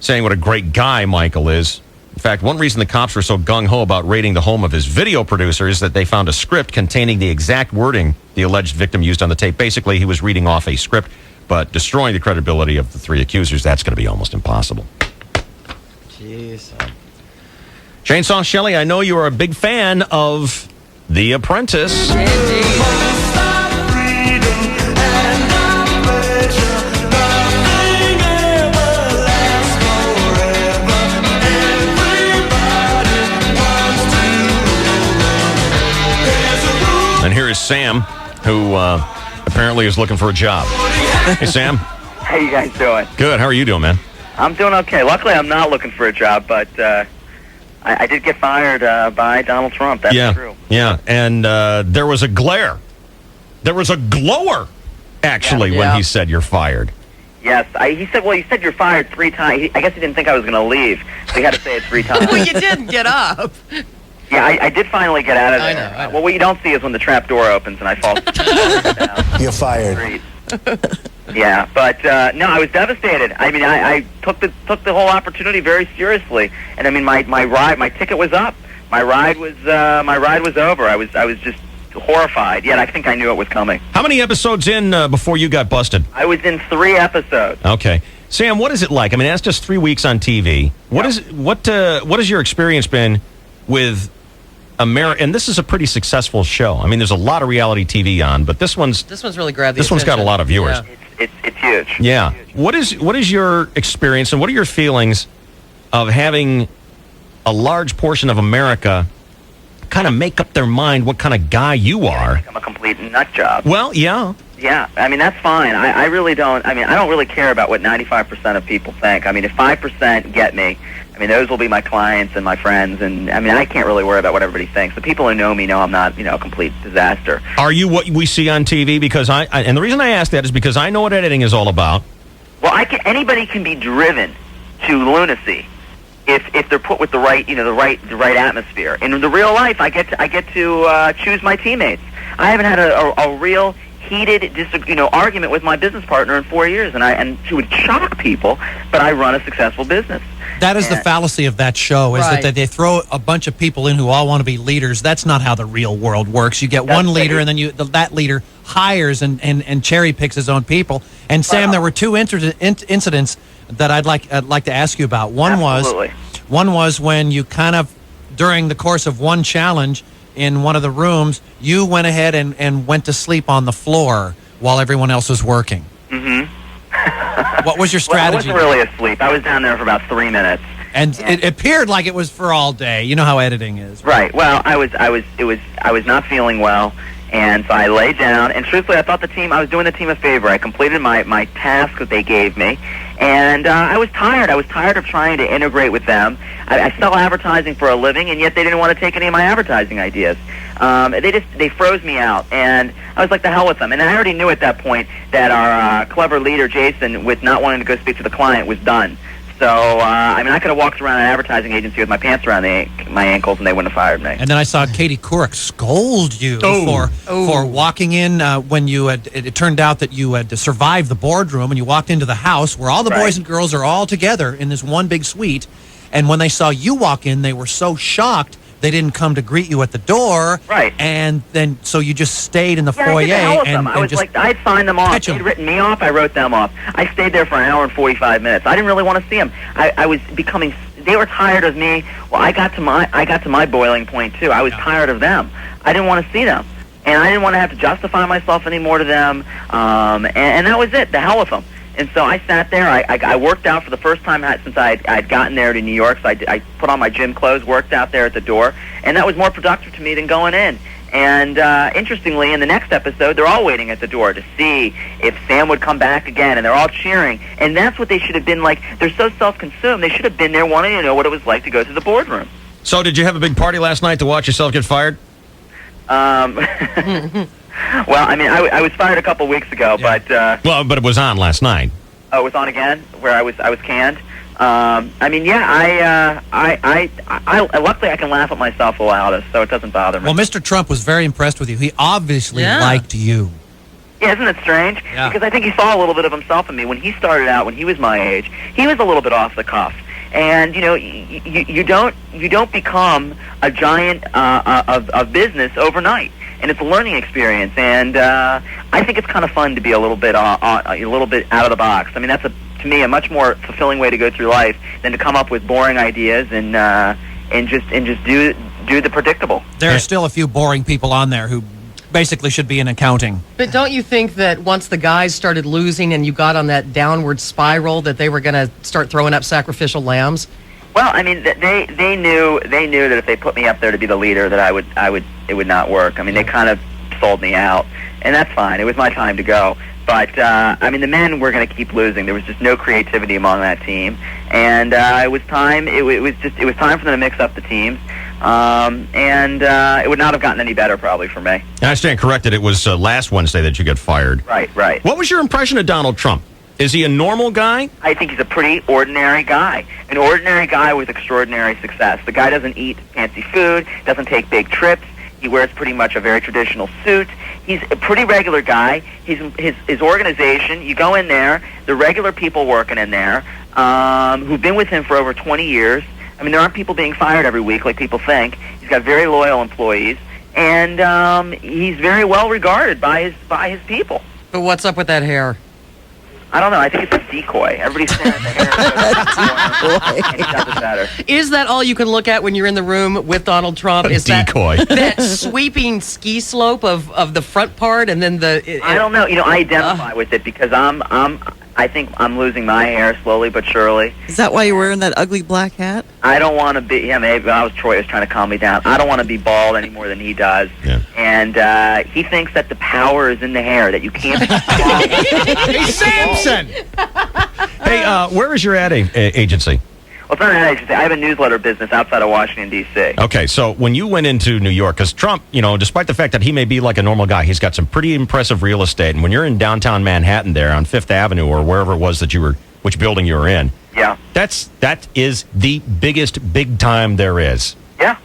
saying what a great guy Michael is. In fact, one reason the cops were so gung-ho about raiding the home of his video producer is that they found a script containing the exact wording the alleged victim used on the tape. Basically, he was reading off a script, but destroying the credibility of the 3 accusers, that's going to be almost impossible. Jeez. Chainsaw Shelley, I know you are a big fan of The Apprentice. And here is Sam, who apparently is looking for a job. Hey, Sam. How you guys doing? Good. How are you doing, man? I'm doing okay. Luckily, I'm not looking for a job, but I did get fired by Donald Trump. That's true. Yeah, and there was a glare. There was a glower, actually, when he said you're fired. Yes. He said you're fired 3 times. I guess he didn't think I was going to leave, so he had to say it 3 times. Well, you didn't get up. Yeah, I did finally get out of there. I know. Well, what you don't see is when the trap door opens and I fall down. You're fired. Yeah, but no, I was devastated. I mean, I took the whole opportunity very seriously, and I mean, my ticket was up. My ride was over. I was just horrified. Yet I think I knew it was coming. How many episodes in before you got busted? I was in 3 episodes. Okay, Sam, what is it like? I mean, that's just 3 weeks on TV. What has your experience been with America? And this is a pretty successful show. I mean, there's a lot of reality TV on, but this one's really grabbed the This one's got a attention. lot of viewers. Yeah. It's huge. Yeah. What is your experience and what are your feelings of having a large portion of America kind of make up their mind what kind of guy you are? I'm a complete nut job. Well, yeah. Yeah, I mean, that's fine. I really don't. I mean, I don't really care about what 95% of people think. I mean, if 5% get me, I mean, those will be my clients and my friends. And I mean, I can't really worry about what everybody thinks. The people who know me know I'm not, a complete disaster. Are you what we see on TV? Because and the reason I ask that is because I know what editing is all about. Well, anybody can be driven to lunacy if they're put with the right, the right atmosphere. In the real life, I get to choose my teammates. I haven't had a real heated argument with my business partner in 4 years, and she would shock people, but I run a successful business. That is the fallacy of that show, is Right. that they throw a bunch of people in who all want to be leaders. That's not how the real world works. You get one leader, and then that leader hires and cherry picks his own people. And Sam, there were 2 incidents that I'd like to ask you about. One was when you kind of, during the course of one challenge in one of the rooms, you went ahead and went to sleep on the floor while everyone else was working. Mm-hmm. What was your strategy? Well, I wasn't really asleep. I was down there for about 3 minutes. And it appeared like it was for all day. You know how editing is. Right. Well, I was not feeling well, and so I lay down. And truthfully, I thought I was doing the team a favor. I completed my task that they gave me, and I was tired. I was tired of trying to integrate with them. I sell advertising for a living, and yet they didn't want to take any of my advertising ideas. They froze me out, and I was like, the hell with them. And I already knew at that point that our clever leader, Jason, with not wanting to go speak to the client, was done. So, I mean, I could have walked around an advertising agency with my pants around my ankles, and they wouldn't have fired me. And then I saw Katie Couric scold you for walking in when you had. It turned out that you had survived the boardroom, and you walked into the house where all the boys and girls are all together in this one big suite. And when they saw you walk in, they were so shocked they didn't come to greet you at the door. Right. And then so you just stayed in the Yeah, foyer I did the hell with them. and I was just like, I'd signed them off. They'd written me off. I wrote them off. I stayed there for an hour and 45 minutes. I didn't really want to see them. I was becoming. They were tired of me. Well, I got to my boiling point too. I was tired of them. I didn't want to see them, and I didn't want to have to justify myself anymore to them. And that was it. The hell with them. And so I sat there. I worked out for the first time since I'd gotten there to New York. So I put on my gym clothes, worked out there at the door, and that was more productive to me than going in. And interestingly, in the next episode, they're all waiting at the door to see if Sam would come back again, and they're all cheering. And that's what they should have been like. They're so self-consumed. They should have been there wanting to know what it was like to go to the boardroom. So did you have a big party last night to watch yourself get fired? Well, I mean, I was fired a couple weeks ago, but but it was on last night. Oh, it was on again, where I was canned. I mean, yeah, I luckily I can laugh at myself the loudest, so it doesn't bother me. well, Mr. Trump was very impressed with you. He obviously liked you. Yeah, isn't it strange? Yeah. Because I think he saw a little bit of himself in me when he started out. When he was my age, he was a little bit off the cuff. And you don't become a giant of business overnight, and it's a learning experience. And I think it's kind of fun to be a little bit out of the box. I mean, that's to me a much more fulfilling way to go through life than to come up with boring ideas and just do the predictable. There are still a few boring people on there who basically should be in accounting. But don't you think that once the guys started losing and you got on that downward spiral that they were going to start throwing up sacrificial lambs? Well, I mean, they knew that if they put me up there to be the leader, that it would not work. I mean, they kind of sold me out, and that's fine. It was my time to go. But I mean, the men were going to keep losing. There was just no creativity among that team, and it was time. It was time for them to mix up the teams. And it would not have gotten any better probably for me. I stand corrected. It was last Wednesday that you got fired. Right. What was your impression of Donald Trump? Is he a normal guy? I think he's a pretty ordinary guy. An ordinary guy with extraordinary success. The guy doesn't eat fancy food, doesn't take big trips. He wears pretty much a very traditional suit. He's a pretty regular guy. His organization, you go in there, the regular people working in there, who've been with him for over 20 years. I mean, there aren't people being fired every week like people think. He's got very loyal employees, and he's very well regarded by his people. But what's up with that hair? I don't know. I think it's a decoy. Everybody's staring at the hair. And he does it better. Is that all you can look at when you're in the room with Donald Trump? Is decoy. That sweeping ski slope of the front part and then the... I don't know. You know, I identify with it because I think I'm losing my hair slowly but surely. Is that why you're wearing that ugly black hat? I don't want to be... Yeah, maybe Troy was trying to calm me down. I don't want to be bald any more than he does. Yeah. And he thinks that the power is in the hair, that you can't... Hey, Samson! Hey, where is your ad agency? Well, it's not an agency. I have a newsletter business outside of Washington, D.C. Okay, so when you went into New York, because Trump, you know, despite the fact that he may be like a normal guy, he's got some pretty impressive real estate. And when you're in downtown Manhattan there on Fifth Avenue or wherever it was that you were, which building you were in, yeah, that is the biggest big time there is. Yeah.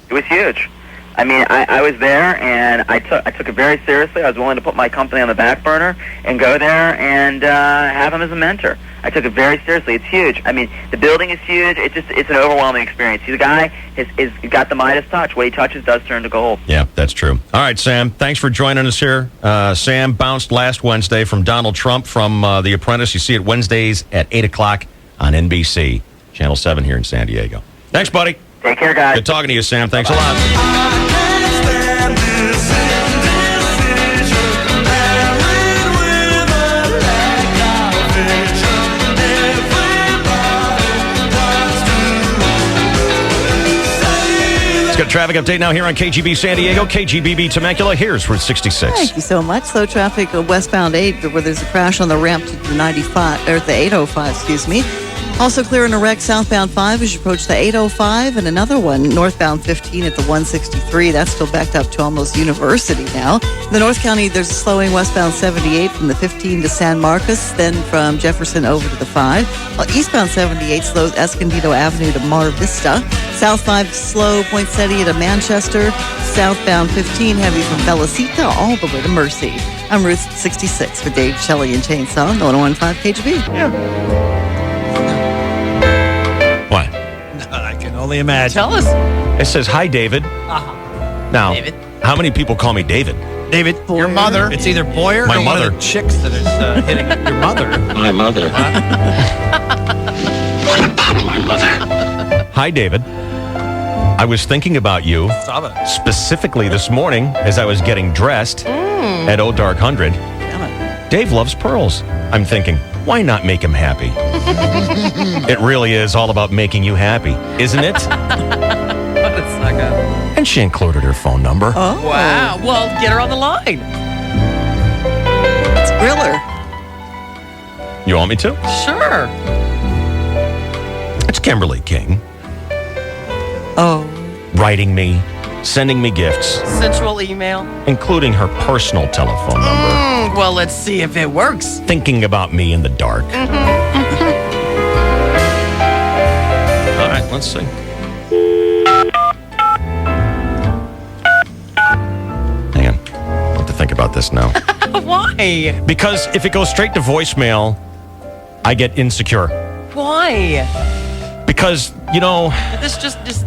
It was huge. I mean, I was there, and I took it very seriously. I was willing to put my company on the back burner and go there and have him as a mentor. I took it very seriously. It's huge. I mean, the building is huge. It's an overwhelming experience. He's a guy has got the Midas touch. What he touches does turn to gold. Yeah, that's true. All right, Sam, thanks for joining us here. Sam bounced last Wednesday from Donald Trump from The Apprentice. You see it Wednesdays at 8 o'clock on NBC, Channel 7 here in San Diego. Thanks, buddy. Take care, guys. Good talking to you, Sam. Thanks a lot. Got a traffic update now here on KGB San Diego. KGBB Temecula. Here's Route 66. Thank you so much. Slow traffic westbound 8, where there's a crash on the ramp to the 95 or the 805. Excuse me. Also clear in a wreck southbound 5 as you approach the 805, and another one northbound 15 at the 163. That's still backed up to almost University now. In the North County, there's a slowing westbound 78 from the 15 to San Marcos, then from Jefferson over to the 5. While eastbound 78 slows Escondido Avenue to Mar Vista. South 5 slow Poinsettia to Manchester. Southbound 15 heavy from Belicita all the way to Mercy. I'm Ruth 66 for Dave, Shelley, and Chainsaw, 101.5 KGB. Yeah. What? I can only imagine. Tell us. It says, hi, David. Now, David. how many people call me David? David, Your mother. it's either Boyer My or one mother. of the chicks that is hitting your mother. My mother. What about my mother? Hi, David. I was thinking about you Stop it. specifically this morning as I was getting dressed at O Dark 100. Dave loves pearls. I'm thinking, why not make him happy? It really is all about making you happy, isn't it? What a sucker. And she included her phone number. Oh. Wow. Well, get her on the line. Let's grill her. You want me to? Sure. It's Kimberly King. Oh. Writing me, sending me gifts, Sensual email. including her personal telephone number. Well, let's see if it works. Thinking about me in the dark. All right, let's see. Hang on. I have to think about this now. Why? Because if it goes straight to voicemail, I get insecure. Why? Because, you know, Did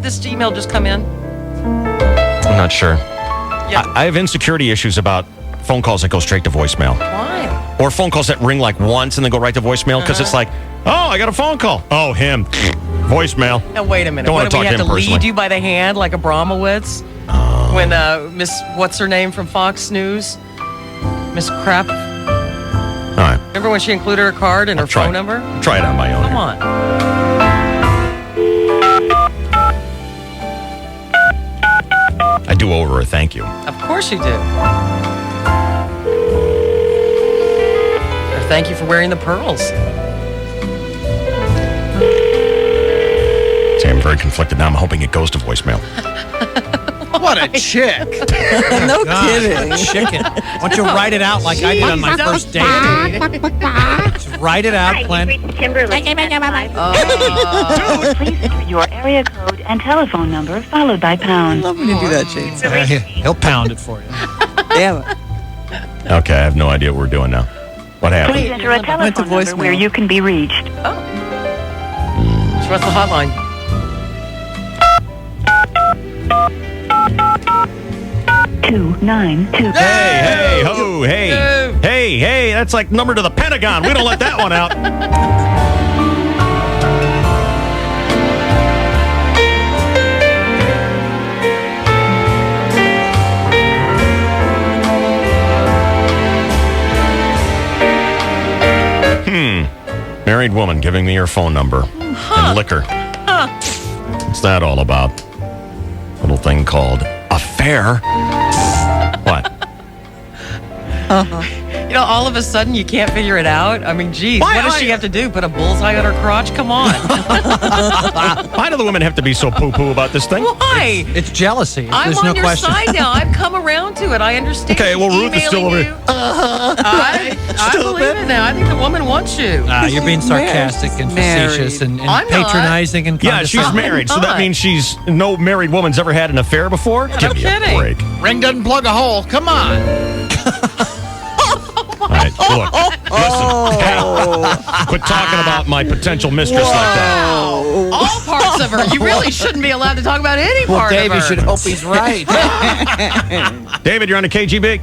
this email just come in? I'm not sure. Yeah. I have insecurity issues about phone calls that go straight to voicemail. Why? Or phone calls that ring like once and then go right to voicemail because it's like, oh, I got a phone call. Oh, him. Voicemail. Now, wait a minute. Don't What, want do to we talk have to him to lead personally. you by the hand like Abramowitz? When Miss, what's her name from Fox News? Miss Crap. All right. Remember when she included her card and her try phone it. number? Try it on my own. Come here. on. I do owe her a thank you. Of course you do. Or thank you for wearing the pearls. See, I'm very conflicted now. I'm hoping it goes to voicemail. What a chick. No God, kidding. Chicken. Why don't you write it out like I did on my first date? Just write it out, Clint. Kimberly. Please enter your area code and telephone number followed by pound. I love when you do that, James. He'll pound it for you. Damn it. Okay, I have no idea what we're doing now. What happened? Please enter a telephone number where you can be reached. She wants the hotline. 292. Hey, ho, hey, that's like number to the Pentagon. We don't let that one out. Married woman giving me her phone number and liquor. What's that all about? Little thing called affair. What? You know, all of a sudden you can't figure it out. I mean, geez, what does she have to do? Put a bullseye on her crotch? Come on. Why do the women have to be so poo-poo about this thing? Why? It's jealousy. I'm There's on no your question. side now. I've come around to it. I understand. Okay, well, Ruth is still over here. I believe it now. I think the woman wants you. You're being sarcastic and facetious and I'm not. patronizing and Yeah, she's condescending. married, so that means she's no married woman's ever had an affair before? Give me kidding. a break. Ring doesn't plug a hole. Come on. All right, look, listen. Quit talking about my potential mistress like that. All parts of her. You really shouldn't be allowed to talk about any part Dave, of you her. should hope he's right. David, you're on the KGB?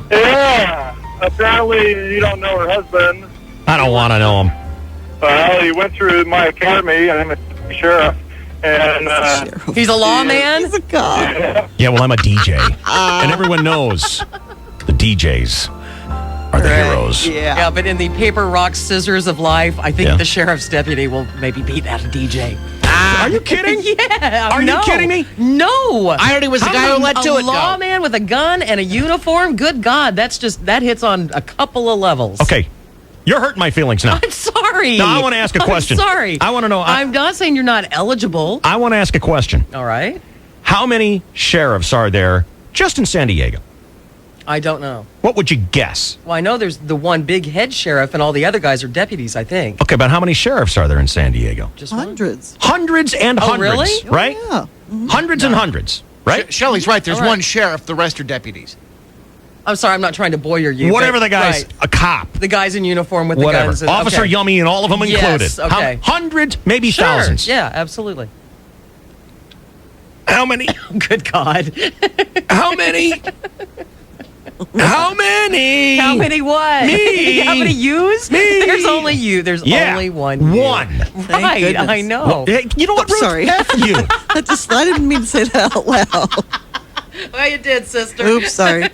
Yeah. Apparently, you don't know her husband. I don't want to know him. Well, he went through my academy. I'm a sheriff. And he's a lawman? He's a cop. Yeah, well, I'm a DJ. And everyone knows the DJs are the heroes. Yeah, but in the paper, rock, scissors of life, I think Yeah. the sheriff's deputy will maybe beat out a DJ. Are you kidding? Yeah. Are you kidding me? No. I heard he was the guy who let to it A go. lawman with a gun and a uniform? Good God, that hits on a couple of levels. Okay, you're hurting my feelings now. I'm sorry. No, I want to ask a question. I'm sorry. I want to know. I'm not saying you're not eligible. I want to ask a question. All right. How many sheriffs are there just in San Diego? I don't know. What would you guess? Well, I know there's the one big head sheriff, and all the other guys are deputies, I think. Okay, but how many sheriffs are there in San Diego? Just Hundreds. Hundreds and Oh, hundreds, really? right? Yeah. Hundreds and hundreds, right? Shelley's right. There's All right. one sheriff. The rest are deputies. I'm sorry, I'm not trying to boyer you. Whatever but- the guy's right. a cop. The guys in uniform with Whatever. the guns. And, Officer okay. Yummy and all of them Yes, included. okay. Hundreds, maybe Sure. thousands. Yeah, absolutely. How many? Good God. How many? How many? How many what? Me. How many yous? Me. There's only you. There's Yeah. only one you. One. Right, goodness. I know. Well, hey, you know what, Oh, Ruth? sorry. F you. I didn't mean to say that out loud. Well, you did, sister. Oops, sorry.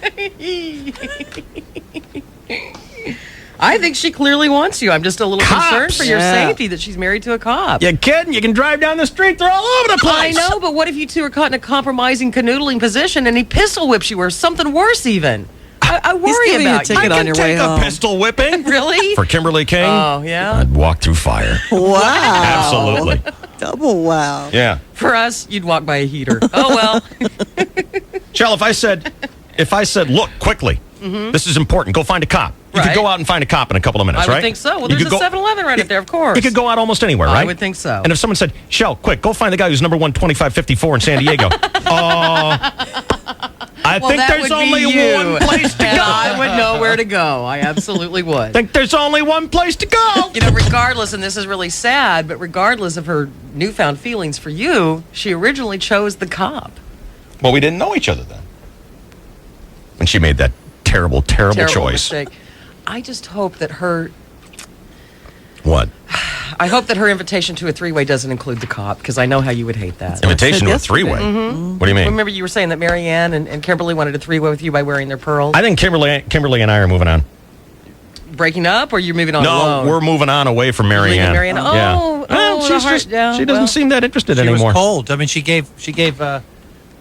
I think she clearly wants you. I'm just a little concerned for your Yeah. safety that she's married to a cop. You kidding? You can drive down the street. They're all over the I place. know, but what if you two are caught in a compromising, canoodling position and he pistol whips you or something worse even? I worry giving you a about you. ticket I on can your take way a home. pistol whipping. Really? For Kimberly King? Oh, yeah? I'd walk through fire. Wow. Absolutely. Double wow. Yeah. For us, you'd walk by a heater. Oh, well. Shell, if I said, look, quickly, this is important. Go find a cop. You could Right. go out and find a cop in a couple of minutes, I right? would think so. Well, You there's a could go- 7-Eleven right up there, of course. You could go out almost anywhere, right? I would think so. And if someone said, Shell, quick, go find the guy who's number 12554 in San Diego. I Well, think that there's would be only you. one place to And go. I would know where to go. I absolutely would. I think there's only one place to go. You know, regardless, and this is really sad, but regardless of her newfound feelings for you, she originally chose the cop. Well, we didn't know each other then. When she made that terrible, terrible choice. Mistake. I just hope that What? I hope that her invitation to a three-way doesn't include the cop, because I know how you would hate that. Invitation to a yesterday. three-way? Mhm. What do you mean? Remember you were saying that Marianne and Kimberly wanted a three-way with you by wearing their pearls? I think Kimberly and I are moving on. Breaking up, or you're moving on No, alone? we're moving on away from Leaving Marianne. Marianne. Oh, yeah. oh, Well, the she's heart- just, yeah, she doesn't well. seem that interested She anymore. was cold. I mean, she gave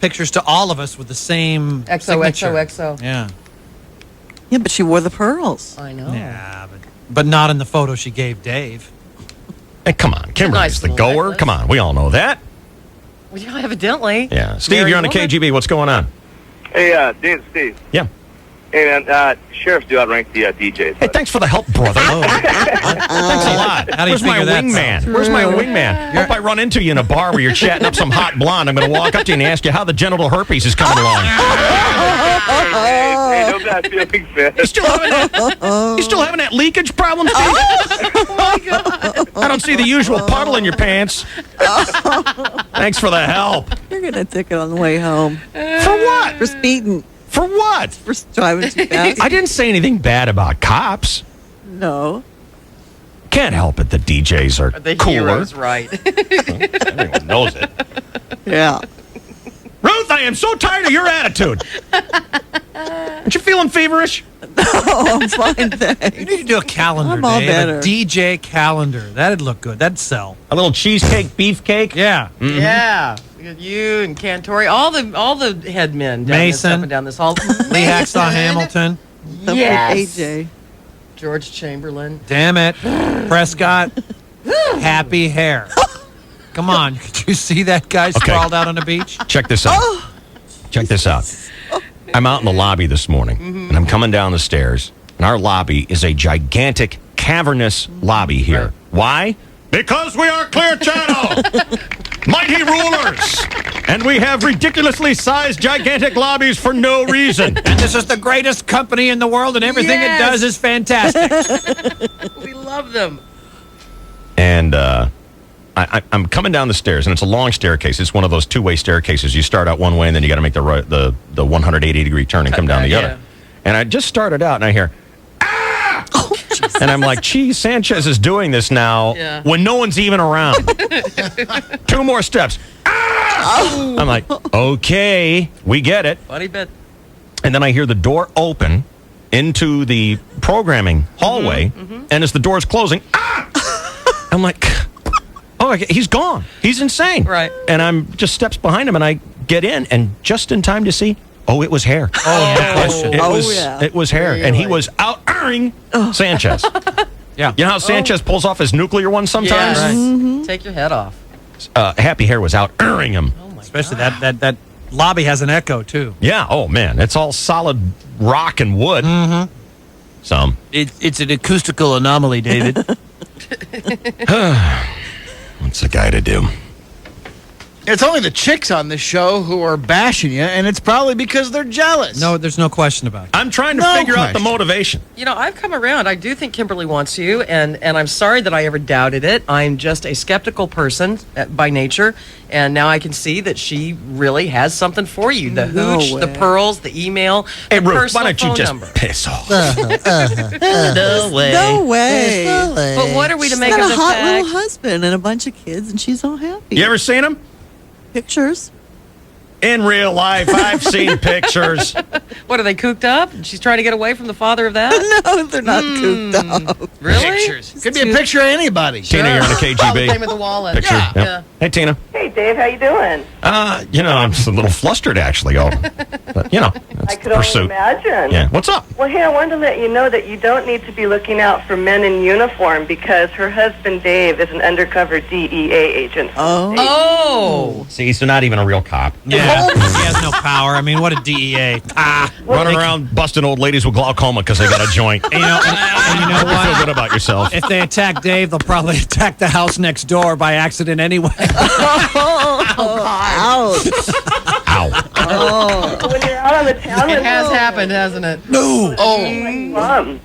pictures to all of us with the same signature. XOXOXO. Yeah. Yeah, but she wore the pearls. I know. Yeah, but not in the photo she gave Dave. Hey, come on. Kimberly's Nice the little goer. necklace. Come on. We all know that. Well, yeah, evidently. Yeah. Steve, Married you're on a woman. KGB. What's going on? Hey, Dave, Steve. Yeah. Hey, man, sheriffs do outrank the DJs. Hey, thanks for the help, brother. Thanks a lot. How do you Where's my figure that wingman? sounds? Where's my wingman? Hope I run into you in a bar where you're chatting up some hot blonde. I'm going to walk up to you and ask you how the genital herpes is coming along. Hey, no bad feelings, man. You still having that leakage problem, Steve? Oh, my God. I don't see the usual puddle in your pants. Thanks for the help. You're going to ticket on the way home. For what? For speeding. For what? For driving too fast. I didn't say anything bad about cops. No. Can't help it. The DJs are The cooler. hero's right. Everyone knows it. Yeah. Ruth, I am so tired of your attitude. Aren't you feeling feverish? Oh, I'm fine, thanks. You need to do a calendar, I'm all Dave. better. A DJ calendar. That'd look good. That'd sell. A little cheesecake, beefcake? Yeah. Mm-hmm. Yeah. You and Cantori, all the head men down Mason. up and down this hall. Lee Hacksaw Hamilton. Yes. AJ. George Chamberlain. Damn it. Prescott. Happy hair. Come on. Could you see that guy sprawled out on the beach? Check this out. Check this out. I'm out in the lobby this morning, and I'm coming down the stairs, and our lobby is a gigantic, cavernous lobby here. Why? Because we are Clear Channel! Mighty rulers! And we have ridiculously sized, gigantic lobbies for no reason. And this is the greatest company in the world, and everything it does is fantastic. We love them. And I'm coming down the stairs, and it's a long staircase. It's one of those two-way staircases. You start out one way, and then you got to make the 180-degree turn and come down the other. And I just started out, and I hear, ah! And I'm like, geez, Sanchez is doing this now when no one's even around. 2 more steps. Ah! I'm like, okay, we get it. Funny bit. And then I hear the door open into the programming hallway, and as the door's closing, I'm like, oh, okay, he's gone. He's insane. Right. And I'm just steps behind him, and I get in, and just in time to see, oh, it was hair. Oh, no question. It was hair, and he was out-earning Sanchez. Yeah. You know how Sanchez pulls off his nuclear one sometimes? Right. Take your head off. Happy Hair was out-earning him. Especially that lobby has an echo, too. Yeah, oh, man, it's all solid rock and wood. Mm-hmm. So. It's an acoustical anomaly, David. What's the guy to do? It's only the chicks on this show who are bashing you, and it's probably because they're jealous. No, there's no question about it. I'm trying to figure out the motivation. You know, I've come around. I do think Kimberly wants you, and I'm sorry that I ever doubted it. I'm just a skeptical person by nature, and now I can see that she really has something for you. The hooch, the pearls, the email, Hey, the Ruth, personal why don't you phone just number. piss off? No way. No way. But what are we to She's make got of a the hot fact? little husband and a bunch of kids, and she's all happy. You ever seen him? Pictures? In real life, I've seen pictures. What, are they cooped up? She's trying to get away from the father of that? No, they're not cooped up. Really? Pictures. Could be a picture of anybody. Tina, you're on a KGB. The name of the wallet. Picture. Yeah. Yep. Hey, Tina. Hey, Dave, how you doing? You know, I'm just a little flustered, actually. But, you know, it's I could the pursuit. only imagine. Yeah. What's up? Well, hey, I wanted to let you know that you don't need to be looking out for men in uniform because her husband, Dave, is an undercover DEA agent. Oh. See, so not even a real cop. Yeah, he has no power. I mean, what a DEA. Running around busting old ladies with glaucoma because they got a joint. And you know Hope you feel good about yourself. If they attack Dave, they'll probably attack the house next door by accident anyway. Ouch. Ow. When you're out on the town, It has happened, hasn't it? No. Mom.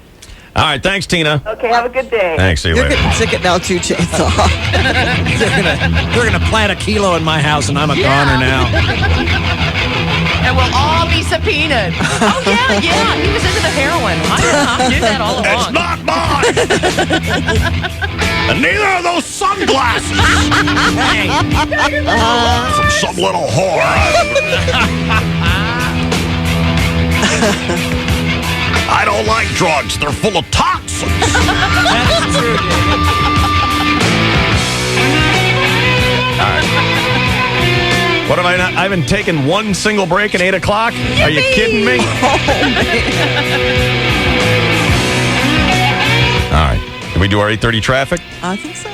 All right, thanks, Tina. Okay, have a good day. Thanks, see you You're later. getting ticket now, too, Chainsaw. They're gonna plant a kilo in my house, and I'm a goner now. And we'll all be subpoenaed. Oh, yeah, he was into the heroin. I knew that all along. It's not mine! And neither are those sunglasses! From some little whore. I don't like drugs. They're full of toxins. That's true, All right. What have I not? I haven't taken one single break at 8 o'clock? Are you kidding me? All right. Can we do our 8:30 traffic? I think so.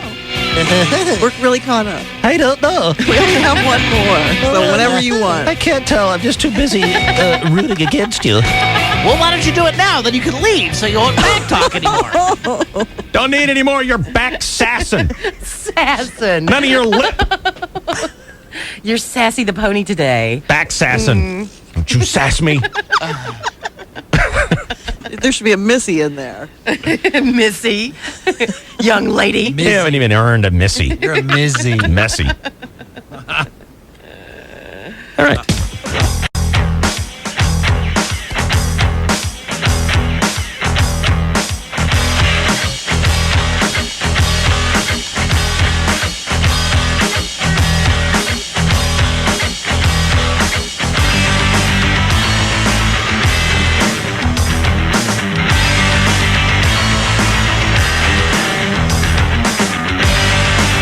We're really caught up. I don't know. We only have one more, so whenever you want. I can't tell. I'm just too busy rooting against you. Well, why don't you do it now? Then you can leave so you won't back talk anymore. Don't need any more of your back sassing. Sassing. None of your lip You're Sassy the Pony today. back sassing. Don't you sass me. There should be a Missy in there. Missy. Young lady. You haven't even earned a Missy. You're a Mizzy. Messy. All right.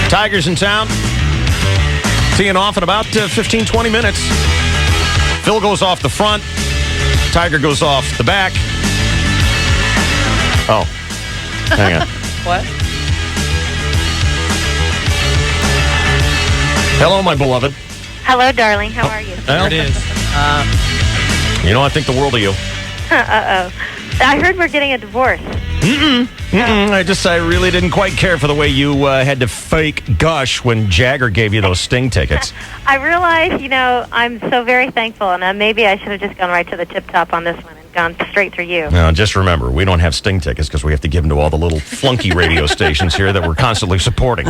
Tigers in town. Teeing off in about 15, 20 minutes. Phil goes off the front. Tiger goes off the back. Oh. Hang on. What? Hello, my beloved. Hello, darling. How are you? There it is. You know, I think the world of you. Uh-oh. I heard we're getting a divorce. I really didn't quite care for the way you had to fake gush when Jagger gave you those Sting tickets. I realize, I'm so very thankful, and maybe I should have just gone right to the tip top on this one and gone straight through you. Now, just remember, we don't have Sting tickets because we have to give them to all the little flunky radio stations here that we're constantly supporting.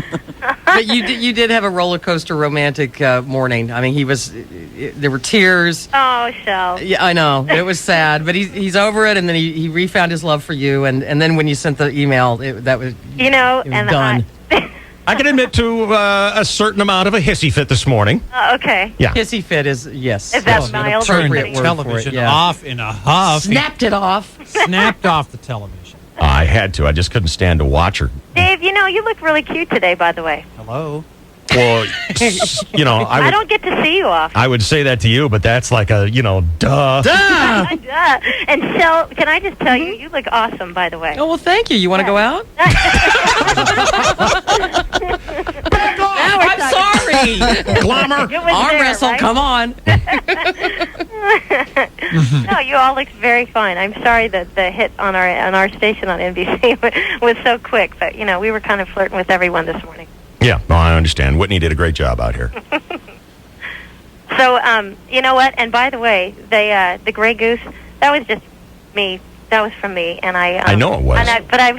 But you did have a roller coaster romantic morning. I mean, there were tears. Oh, Shell. Yeah, I know. It was sad, but he's over it, and then he refound his love for you, and then when you sent the email, that was and done. I can admit to a certain amount of a hissy fit this morning. Okay. Yeah. Hissy fit is, yes. Is that an mild? appropriate word Television for it, yeah. off in a huff. Snapped it off. Snapped off the television. I had to. I just couldn't stand to watch her. Dave, you look really cute today, by the way. Hello. Well, I don't get to see you often. I would say that to you, but that's like a, duh. Duh. And Shell, can I just tell you, you look awesome, by the way. Oh, well, thank you. You want to go out? I'm sorry. Glamour. Arm wrestle, right? come on. No, you all looked very fine. I'm sorry that the hit on our station on NBC was so quick, but we were kind of flirting with everyone this morning. Yeah, no, I understand. Whitney did a great job out here. So, you know what? And by the way, the Grey Goose, that was just me. That was from me, and I know it was. But I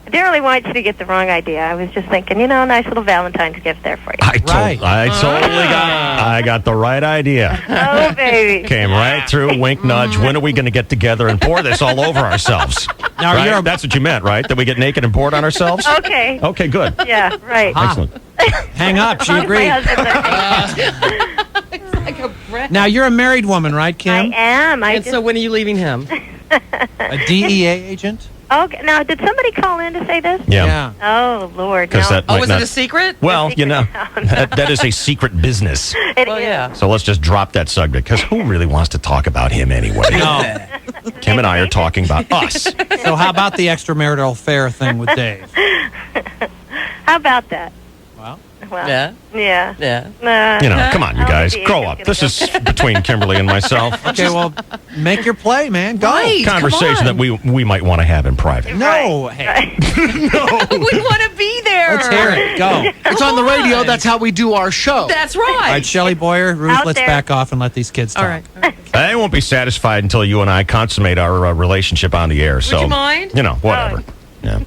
didn't really want you to get the wrong idea. I was just thinking, nice little Valentine's gift there for you. I totally got the right idea. Oh, baby. Came right through, wink, nudge. When are we going to get together and pour this all over ourselves? Now, right? That's what you meant, right? That we get naked and pour it on ourselves? Okay. Okay, good. Yeah, right. Excellent. Hang up. She agreed. Now, you're a married woman, right, Kim? I am. And so when are you leaving him? A DEA agent? Okay. Now, did somebody call in to say this? Yeah. Oh, Lord. Was it a secret? Well, that is a secret business. It is. Yeah. So let's just drop that subject, because who really wants to talk about him anyway? No. Kim and I are talking about us. So how about the extramarital affair thing with Dave? How about that? Well, yeah. Yeah. Come on, you guys. Grow up. This is between Kimberly and myself. Okay, well, make your play, man. Go. Right, conversation that we might want to have in private. No. Hey. No. We want to be there. Let's hear it. Go. It's on the radio. That's how we do our show. That's right. All right, Shelley Boyer, Ruth, Out let's there. back off and let these kids talk. All right. I won't be satisfied until you and I consummate our relationship on the air. So, you mind? Whatever. Yeah.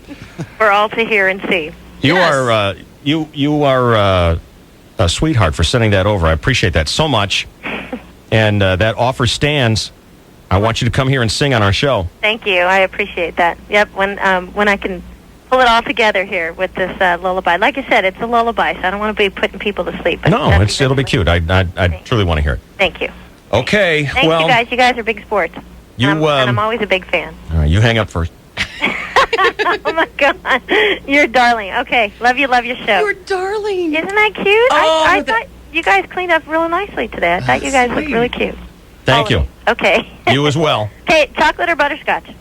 For all to hear and see. You Yes. are you are a sweetheart for sending that over. I appreciate that so much. And that offer stands. I want you to come here and sing on our show. Thank you. I appreciate that. Yep. When I can pull it all together here with this lullaby. Like I said, it's a lullaby, so I don't want to be putting people to sleep. No, it'll be cute. I truly want to hear it. Thank you. Okay. Thank you guys. You guys are big sports. And I'm always a big fan. All right, you hang up first. Oh my God, you're darling. Okay, love your show. You're darling. Isn't that cute? Oh, I thought you guys cleaned up real nicely today. I thought you guys looked really cute. Thank you. Okay. You as well. Okay, chocolate or butterscotch?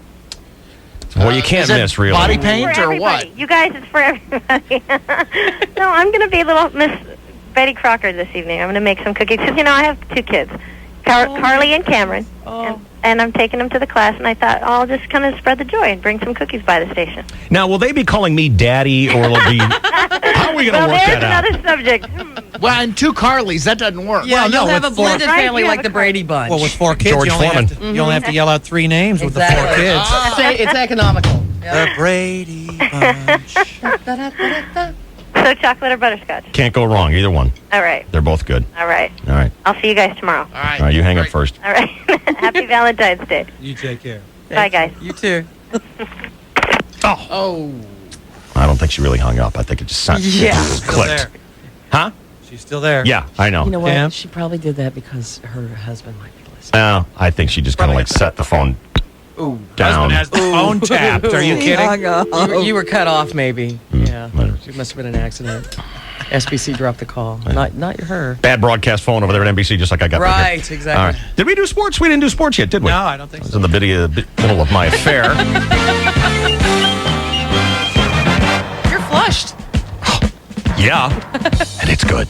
Well, you can't miss, really. Body For paint or what? everybody. You guys, it's for everybody. No, I'm going to be little Miss Betty Crocker this evening. I'm going to make some cookies. Because, I have 2 kids, Carly and Cameron. And I'm taking them to the class, and I thought, I'll just kind of spread the joy and bring some cookies by the station. Now, will they be calling me Daddy, or will be... How are we going to work that out? There's another subject. Well, and 2 Carlys, that doesn't work. Yeah, you'll have a with 4 blended family like the Brady Bunch. Well, with 4 kids, George you only, Foreman. you only have to yell out 3 names with the 4 kids. It's economical. The Brady Bunch. So chocolate or butterscotch? Can't go wrong, either one. All right. They're both good. All right. All right. I'll see you guys tomorrow. All right. All right, you hang up first. All right. Happy Valentine's Day. You take care. Bye, guys. You too. Oh. I don't think she really hung up. I think it just sounded Still clicked. there. Huh? She's still there. Yeah, I know. You know what? Cam? She probably did that because her husband might be listening. No, I think she just kind of like set the phone down. Husband has the phone tapped. Are you kidding? You were cut off, maybe. Yeah. whatever. It must have been an accident. SBC dropped the call. Not her. Bad broadcast phone over there at NBC, just like I got back here. Right, exactly. All right. Did we do sports? We didn't do sports yet, did we? No, I don't think I was so. in the middle of my affair. You're flushed. Yeah, and it's good.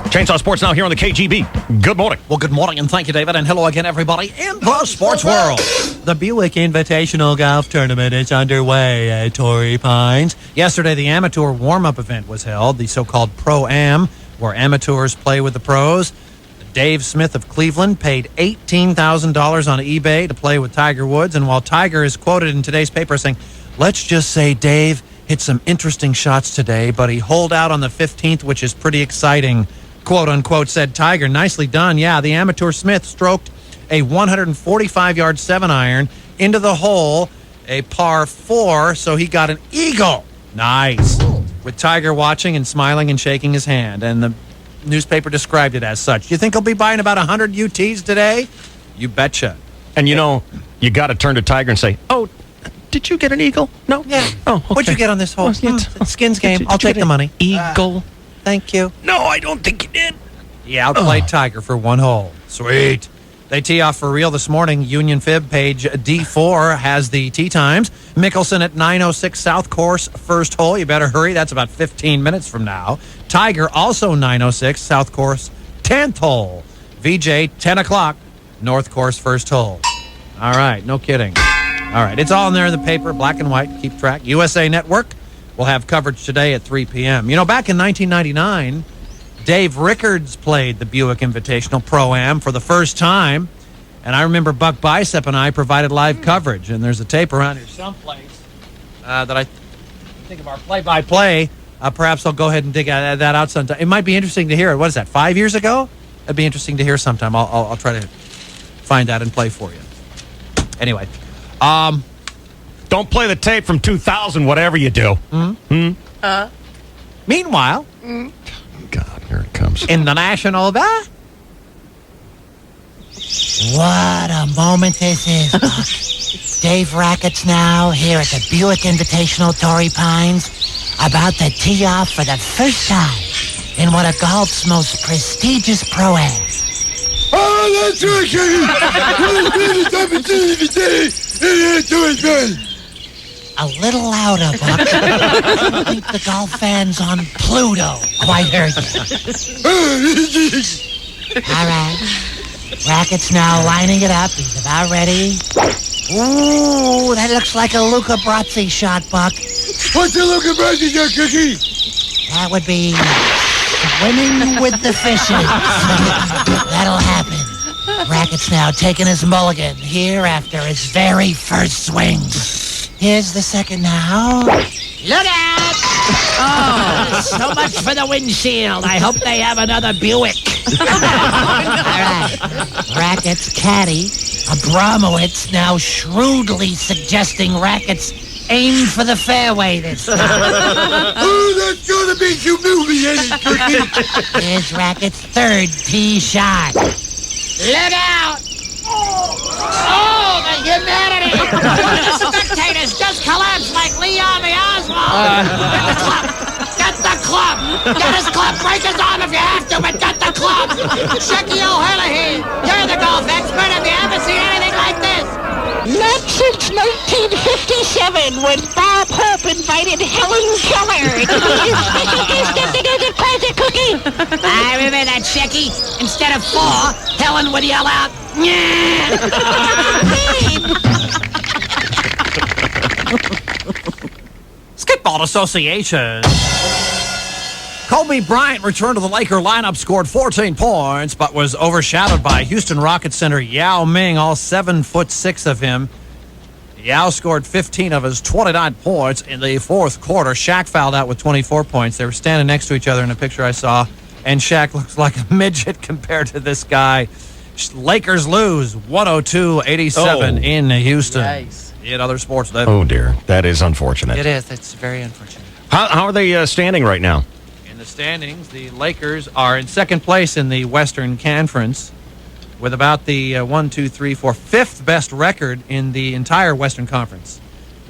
Chainsaw Sports now here on the KGB. Good morning. Well, good morning, and thank you, David, and hello again, everybody in the sports world. The Buick Invitational Golf Tournament is underway at Torrey Pines. Yesterday, the amateur warm-up event was held, the so-called Pro-Am, where amateurs play with the pros. Dave Smith of Cleveland paid $18,000 on eBay to play with Tiger Woods, and while Tiger is quoted in today's paper saying, "Let's just say Dave hit some interesting shots today, but he holed out on the 15th, which is pretty exciting," quote unquote, said Tiger. Nicely done. Yeah, the amateur Smith stroked a 145-yard 7-iron into the hole, a par 4, so he got an eagle. Nice. With Tiger watching and smiling and shaking his hand, and the newspaper described it as such. Do you think he'll be buying about 100 UTs today? You betcha. And you know, you got to turn to Tiger and say, "Oh, did you get an eagle?" No. Yeah. Oh, okay. What'd you get on this hole? It's Skins game. I'll take the money. Eagle. Thank you. No, I don't think you did. Yeah, outplayed Tiger for 1 hole. Sweet. They tee off for real this morning. Union Fib, page D4, has the tee times. Mickelson at 9:06 South Course, first hole. You better hurry. That's about 15 minutes from now. Tiger, also 9:06 South Course, 10th hole. VJ, 10 o'clock, North Course, first hole. All right, no kidding. All right, it's all in there in the paper, black and white. Keep track. USA Network will have coverage today at 3 p.m. You know, back in 1999, Dave Rickards played the Buick Invitational Pro-Am for the first time. And I remember Buck Bicep and I provided live coverage. And there's a tape around here someplace that I think of our play-by-play. Perhaps I'll go ahead and dig that out sometime. It might be interesting to hear it. What is that, 5 years ago? It'd be interesting to hear sometime. I'll try to find that and play for you. Anyway. Don't play the tape from 2000, whatever you do. Meanwhile, God, here it comes. in the National What a moment this is, Buck. Dave Rackets now here at the Buick Invitational Torrey Pines, about to tee off for the first time in one of golf's most prestigious pro-ams. Oh, that's right, Kenny. A little louder, Buck. I don't think the golf fans on Pluto quite heard you. All right. Rackets now lining it up. He's about ready. Ooh, that looks like a Luca Brasi shot, Buck. What's a Luca Brasi shot, Cookie? That would be swimming with the fishes. That'll happen. Rackets now taking his mulligan here after his very first swing. Here's the second now. Look out! Oh, so much for the windshield. I hope they have another Buick. All right. Rackets caddy, Abramowitz, now shrewdly suggesting Rackets aim for the fairway this time. Oh, that's gonna be humiliating, Cookie. Here's Rackets' third tee shot. Look out! Oh, the humanity! The spectators just collapsed like Lee Harvey Oswald. Get the club! Get his club! Break his arm if you have to, but get the club! Shecky O'Herlihy, you're the golf expert. Have you ever seen anything like this? Not since 1957 when Bob Hope invited Helen Keller to be his special guest at the classic cookie. I remember that, Shecky. Instead of 4, Helen would yell out, Skitball Association. Kobe Bryant returned to the Laker lineup, scored 14 points, but was overshadowed by Houston Rockets center Yao Ming, all 7'6" of him. Yao scored 15 of his 29 points in the fourth quarter. Shaq fouled out with 24 points. They were standing next to each other in a picture I saw, and Shaq looks like a midget compared to this guy. Lakers lose 102-87 in Houston. Nice. In other sports. Oh, dear. That is unfortunate. It is. It's very unfortunate. How are they standing right now? In the standings, the Lakers are in second place in the Western Conference with about the 5th best record in the entire Western Conference.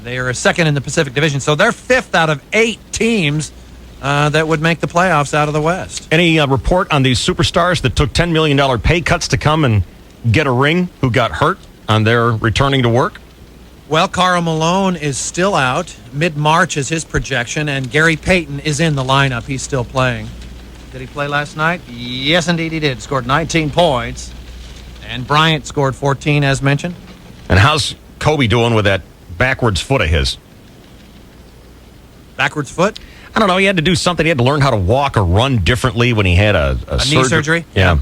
They are second in the Pacific Division, so they're 5th out of 8 teams that would make the playoffs out of the West. Any report on these superstars that took $10 million pay cuts to come and get a ring who got hurt on their returning to work? Well, Karl Malone is still out. Mid-March is his projection, and Gary Payton is in the lineup. He's still playing. Did he play last night? Yes, indeed he did. Scored 19 points. And Bryant scored 14, as mentioned. And how's Kobe doing with that backwards foot of his? Backwards foot? I don't know. He had to do something. He had to learn how to walk or run differently when he had a knee surgery? Yeah.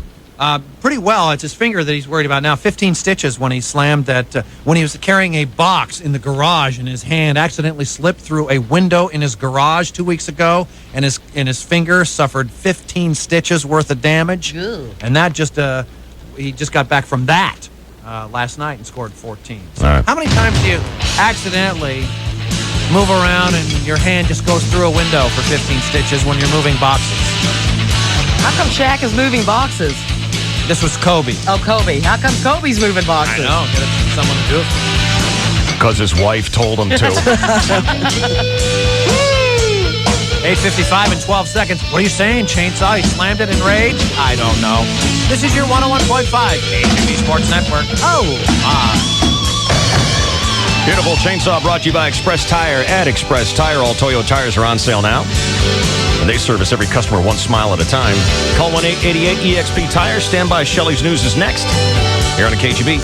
Pretty well. It's his finger that he's worried about now. 15 stitches when he slammed that, when he was carrying a box in the garage and his hand accidentally slipped through a window in his garage 2 weeks ago, and his finger suffered 15 stitches worth of damage. Ew. And that he just got back from that last night and scored 14. So All right. How many times do you accidentally move around and your hand just goes through a window for 15 stitches when you're moving boxes? How come Shaq is moving boxes? This was Kobe. Oh, Kobe. How come Kobe's moving boxes? I know. Get someone to do it for me. Because his wife told him to. 8:55 and 12 seconds. What are you saying, Chainsaw? He slammed it in rage? I don't know. This is your 101.5 KGB Sports Network. Oh, Beautiful Chainsaw brought to you by Express Tire. At Express Tire, all Toyo tires are on sale now. And they service every customer one smile at a time. Call 1-888-EXP Tire. Stand by. Shelley's News is next here on the KGB.